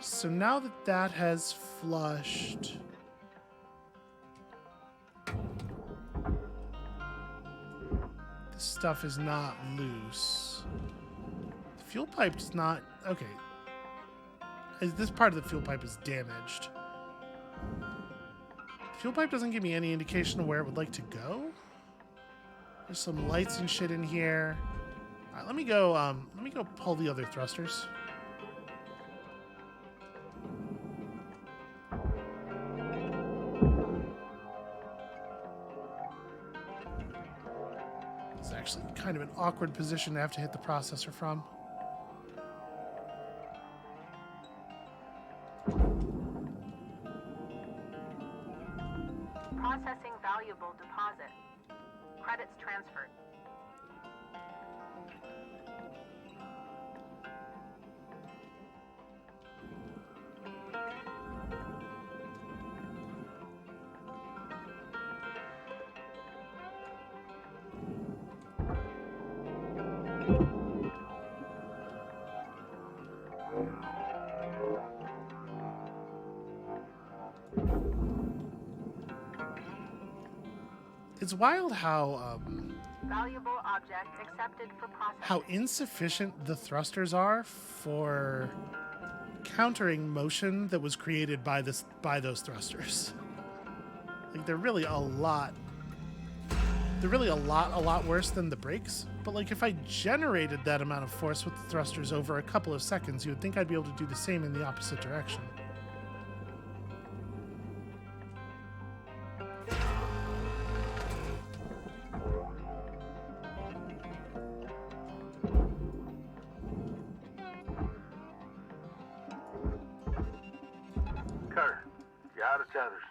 So now that that has flushed... This stuff is not loose. The fuel pipe is not... Okay. This part of the fuel pipe is damaged. The fuel pipe doesn't give me any indication of where it would like to go. There's some lights and shit in here. All right, let me go pull the other thrusters. It's actually kind of an awkward position to have to hit the processor from. Processing valuable deposit. Credits transferred. It's wild how Valuable object accepted for processing. how insufficient the thrusters are for countering motion that was created by those thrusters. Like they're really a lot they're really a lot worse than the brakes. But like if I generated that amount of force with the thrusters over a couple of seconds, you would think I'd be able to do the same in the opposite direction. Cutter, you're out of tethers.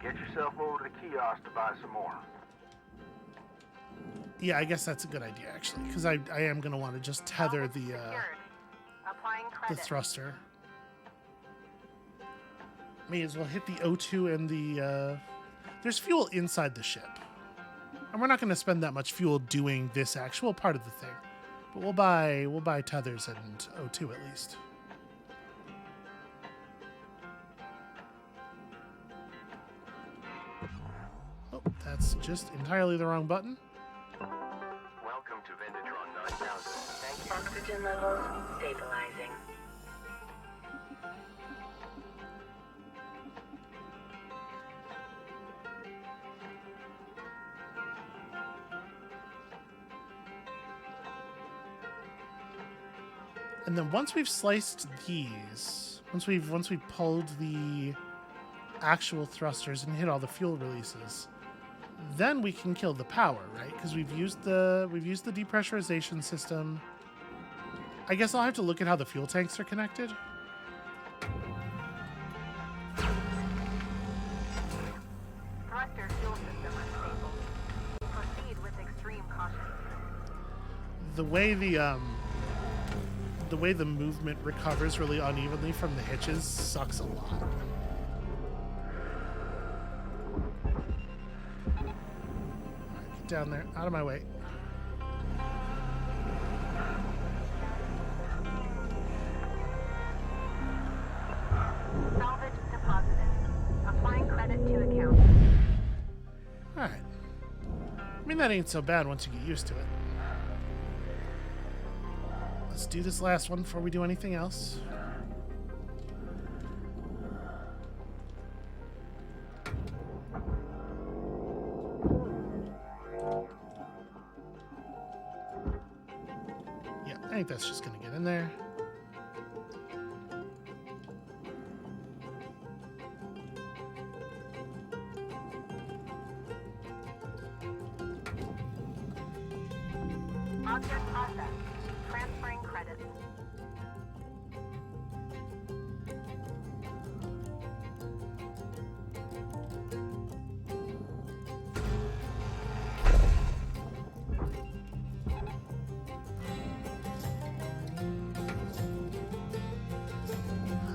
Get yourself over to the kiosk to buy some more. Yeah, I guess that's a good idea, actually, because I am going to want to just tether the thruster. May as well hit the O2 and the... There's fuel inside the ship. And we're not going to spend that much fuel doing this actual part of the thing. But we'll buy tethers and O2 at least. Oh, that's just entirely the wrong button. Welcome to Vendatron 9000. Thank you. Oxygen levels stabilizing. And then once we've sliced these, once we've pulled the actual thrusters and hit all the fuel releases, then we can kill the power, right? Because we've used the depressurization system. I guess I'll have to look at how the fuel tanks are connected. Thruster fuel system unstable. Proceed with extreme caution. The way the movement recovers really unevenly from the hitches sucks a lot. Alright, get down there, out of my way. Salvage deposited. Applying credit to account. Alright. I mean, that ain't so bad once you get used to it. Let's do this last one before we do anything else. Yeah, I think that's just gonna get in there. Object processed. Transferring credits.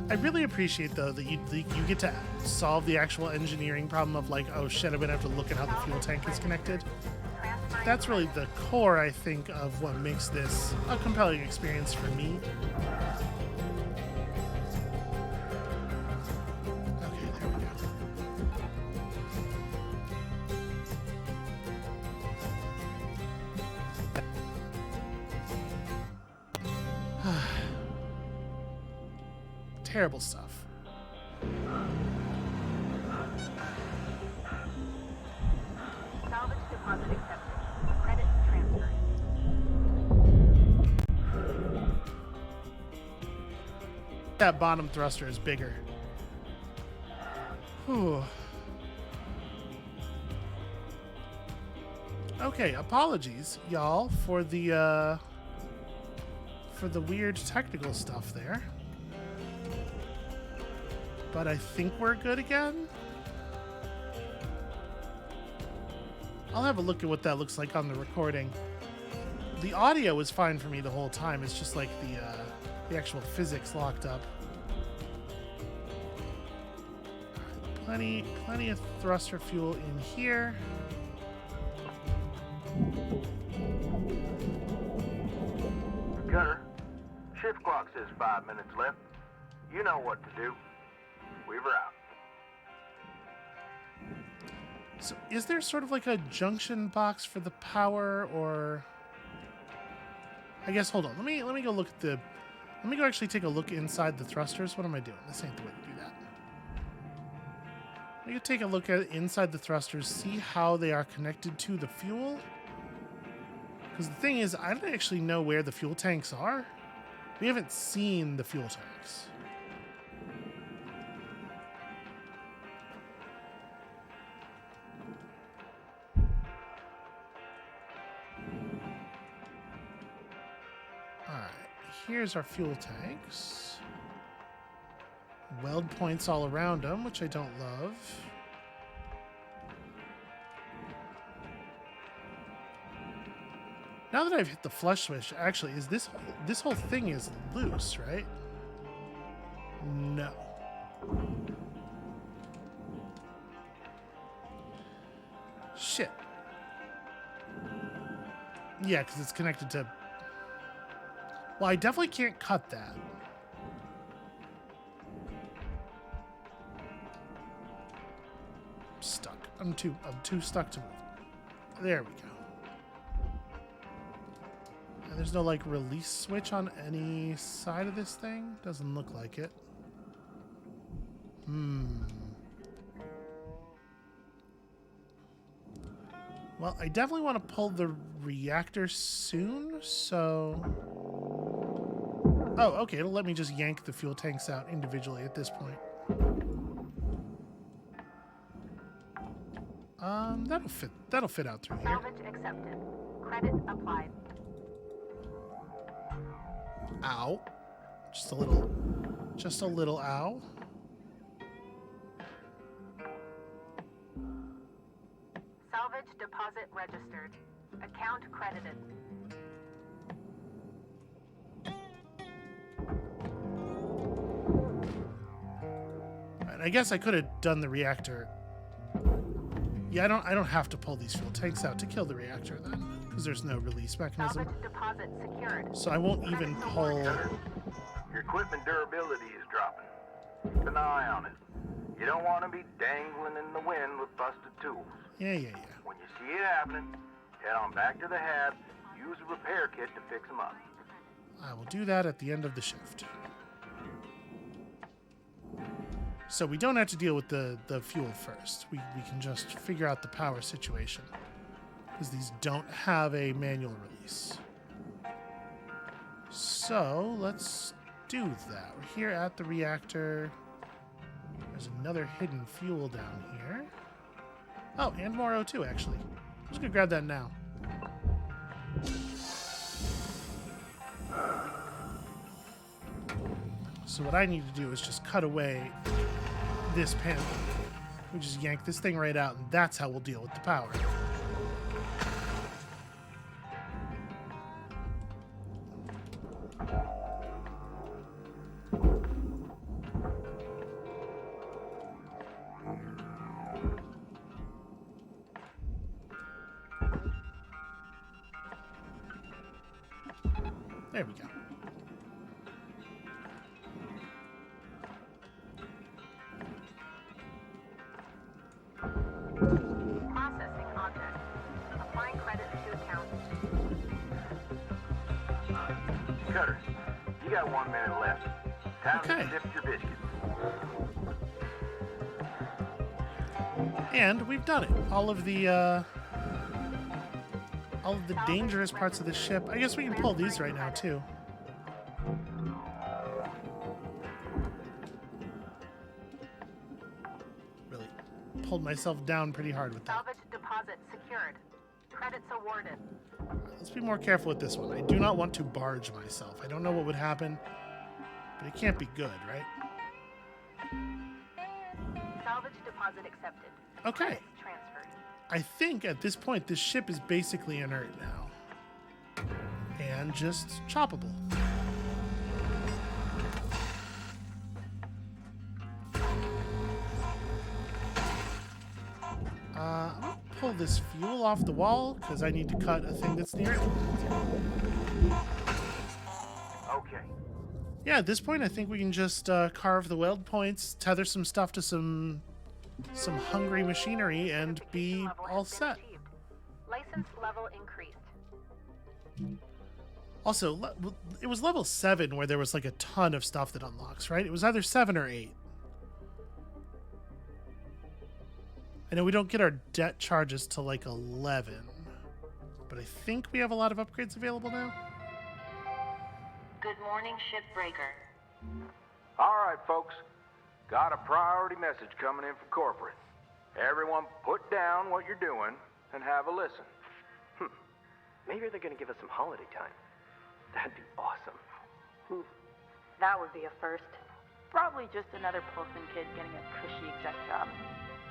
I really appreciate, though, that you get to solve the actual engineering problem of like, oh shit, I'm gonna have to look at how the fuel tank is connected. That's really the core, I think, of what makes this a compelling experience for me. Okay, there we go. Terrible stuff. Salvage deposit accepted. Credit transferred. That bottom thruster is bigger. Whew. Okay, apologies, y'all, for the weird technical stuff there. But I think we're good again. I'll have a look at what that looks like on the recording. The audio was fine for me the whole time. It's just like the actual physics locked up. Plenty of thruster fuel in here. Cutter, shift clock says 5 minutes left. You know what to do. Weaver out. So is there sort of like a junction box for the power, or I guess hold on. Let me go look at the let me go actually take a look inside the thrusters. What am I doing? This ain't the way to do that. We can take a look at inside the thrusters, see how they are connected to the fuel. Because the thing is, I don't actually know where the fuel tanks are. We haven't seen the fuel tanks. Alright, here's our fuel tanks. Weld points all around them, which I don't love. Now that I've hit the flush switch, actually, is this whole thing is loose, right? No. Shit. Yeah, because it's connected to... Well, I definitely can't cut that. I'm stuck. I'm too stuck to move. There we go. And there's no like release switch on any side of this thing? Doesn't look like it. Well, I definitely want to pull the reactor soon, so... Oh, okay, it'll let me just yank the fuel tanks out individually at this point. That'll fit out through here. Salvage accepted. Credit applied. Ow. Just a little ow. Salvage deposit registered. Account credited. Right, I guess I could have done the reactor. Yeah, I don't have to pull these fuel tanks out to kill the reactor then, because there's no release mechanism. Salvage deposit secured. So I won't even pull. Your equipment durability is dropping. Keep an eye on it. You don't want to be dangling in the wind with busted tools. Yeah. When you see it happening, head on back to the hab, use a repair kit to fix them up. I will do that at the end of the shift. So we don't have to deal with the fuel first. We can just figure out the power situation. Because these don't have a manual release. So let's do that. We're here at the reactor. There's another hidden fuel down here. Oh, and more O2 actually. I'm just gonna grab that now. So what I need to do is just cut away this panel. We just yank this thing right out, and that's how we'll deal with the power. There we go. Processing object. Applying credit to account. Cutter, you got 1 minute left. Time Okay. to sift your biscuits. And we've done it. All of the dangerous parts of the ship. I guess we can pull these right now too. Really pulled myself down pretty hard with that. Salvage deposit secured. Credits awarded. Let's be more careful with this one. I do not want to barge myself. I don't know what would happen, but it can't be good, right? Salvage deposit accepted. Okay. Credits transferred. I think at this point this ship is basically inert now. And just choppable. I'm gonna pull this fuel off the wall because I need to cut a thing that's near it. Okay. Yeah, at this point I think we can just carve the weld points, tether some stuff to some hungry machinery, and be Level all has been set. achieved. License level increased. Also, it was level 7 where there was like a ton of stuff that unlocks, right? It was either 7 or 8. I know we don't get our debt charges till like 11, but I think we have a lot of upgrades available now. Good morning, Shipbreaker. All right, folks. Got a priority message coming in from corporate. Everyone put down what you're doing and have a listen. Maybe they're gonna give us some holiday time. That'd be awesome. That would be a first. Probably just another Pilsen kid getting a cushy exec job.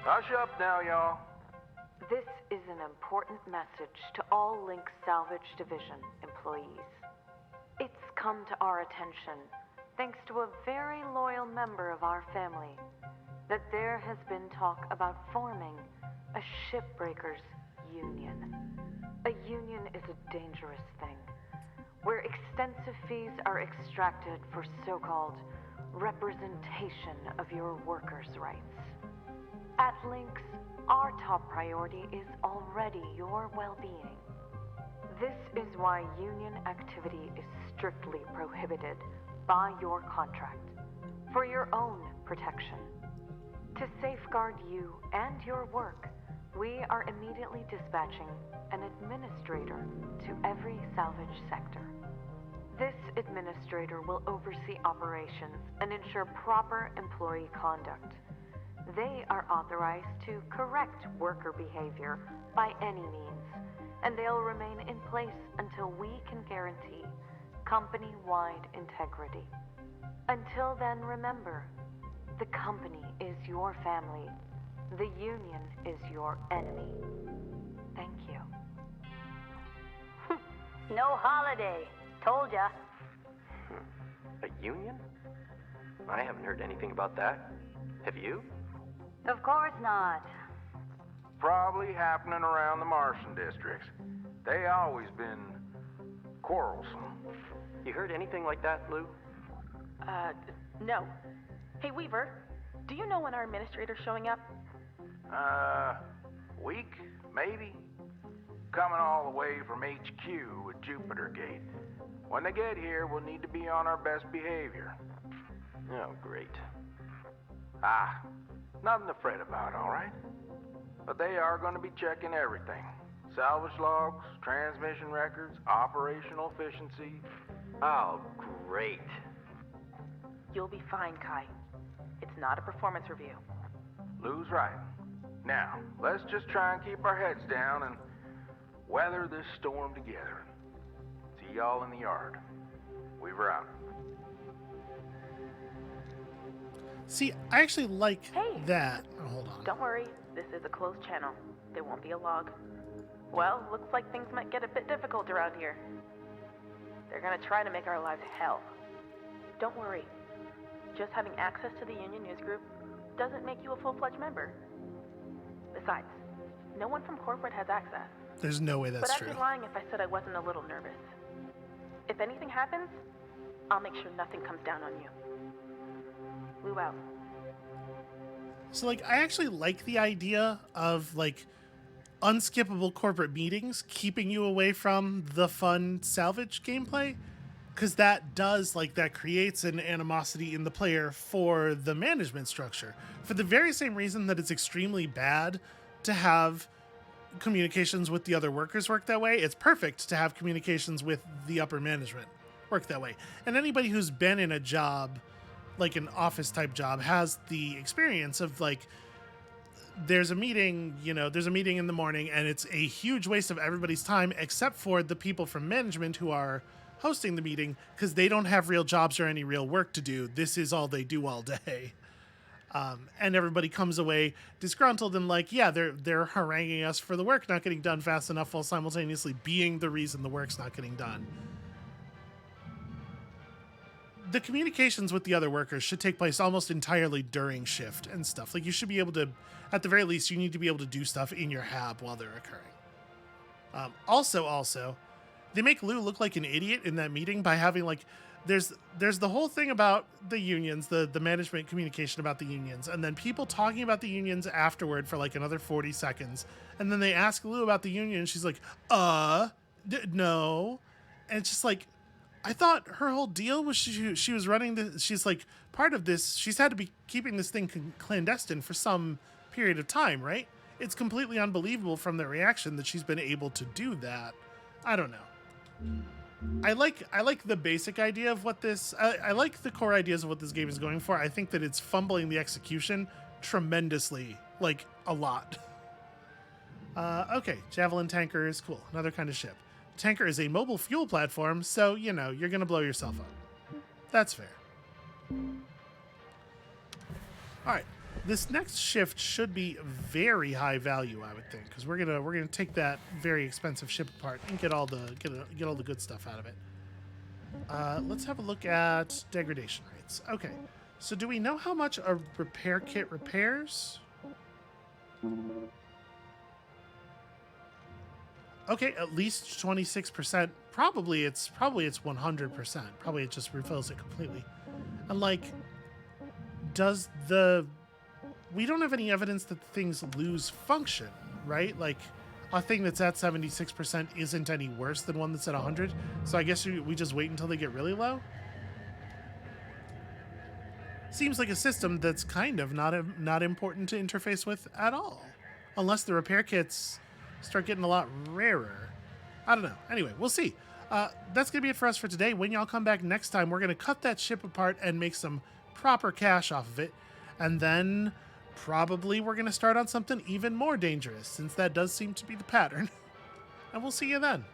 Hush up now, y'all. This is an important message to all Link Salvage Division employees. It's come to our attention, thanks to a very loyal member of our family, that there has been talk about forming a Shipbreakers union. A union is a dangerous thing, where extensive fees are extracted for so-called representation of your workers' rights. At Lynx, our top priority is already your well-being. This is why union activity is strictly prohibited by your contract, for your own protection. To safeguard you and your work, we are immediately dispatching an administrator to every salvage sector. This administrator will oversee operations and ensure proper employee conduct. They are authorized to correct worker behavior by any means, and they'll remain in place until we can guarantee company-wide integrity. Until then, remember, the company is your family. The union is your enemy. Thank you. No holiday. Told ya. A union? I haven't heard anything about that. Have you? Of course not. Probably happening around the Martian districts. They always been quarrelsome. You heard anything like that, Lou? No. Hey, Weaver, do you know when our administrator's showing up? Week, maybe? Coming all the way from HQ with Jupiter Gate. When they get here, we'll need to be on our best behavior. Oh, great. Nothing to fret about, all right? But they are going to be checking everything. Salvage logs, transmission records, operational efficiency. Oh, great. You'll be fine, Kai. It's not a performance review. Lou's right. Now, let's just try and keep our heads down and weather this storm together. See y'all in the yard. Weaver out. See, I actually like Hey. that. Oh, hold on. Don't worry, this is a closed channel. There won't be a log. Well, looks like things might get a bit difficult around here. They're gonna try to make our lives hell. Don't worry. Just having access to the Union News Group doesn't make you a full-fledged member. Besides, no one from corporate has access. There's no way that's But true. I'd be lying if I said I wasn't a little nervous. If anything happens, I'll make sure nothing comes down on you. Lou out. So, like, I actually like the idea of, like, unskippable corporate meetings keeping you away from the fun salvage gameplay, because that does, like, that creates an animosity in the player for the management structure, for the very same reason that it's extremely bad to have communications with the other workers work that way. It's perfect to have communications with the upper management work that way. And anybody who's been in a job, like an office type job, has the experience of, like, there's a meeting, there's a meeting in the morning and it's a huge waste of everybody's time except for the people from management who are hosting the meeting, because they don't have real jobs or any real work to do. This is all they do all day. And everybody comes away disgruntled and like, yeah, they're haranguing us for the work not getting done fast enough while simultaneously being the reason the work's not getting done. The communications with the other workers should take place almost entirely during shift and stuff. Like, you should be able to, at the very least, you need to be able to do stuff in your hab while they're occurring. Also, they make Lou look like an idiot in that meeting by having, like, there's the whole thing about the unions, the management communication about the unions, and then people talking about the unions afterward for like another 40 seconds. And then they ask Lou about the union and she's like, no. And it's just like, I thought her whole deal was she was running the, she's like part of this. She's had to be keeping this thing clandestine for some period of time, right? it's completely unbelievable from the reaction that she's been able to do that. I don't know. I like the basic idea of what this... I like the core ideas of what this game is going for. I think that it's fumbling the execution tremendously, like a lot. Okay, Javelin tanker is cool. Another kind of ship. Tanker is a mobile fuel platform, so, you know, you're going to blow yourself up. That's fair. All right. This next shift should be very high value, I would think, because we're gonna take that very expensive ship apart and get all the good stuff out of it. Let's have a look at degradation rates. Okay, so do we know how much a repair kit repairs? Okay, at least 26%. Probably it's 100%. Probably it just refills it completely. And like, we don't have any evidence that things lose function, right? Like, a thing that's at 76% isn't any worse than one that's at 100. So I guess we just wait until they get really low. Seems like a system that's kind of not important to interface with at all, unless the repair kits start getting a lot rarer. I don't know. Anyway, we'll see. That's gonna be it for us for today. When y'all come back next time, we're gonna cut that ship apart and make some proper cash off of it, and then probably we're going to start on something even more dangerous, since that does seem to be the pattern. And we'll see you then.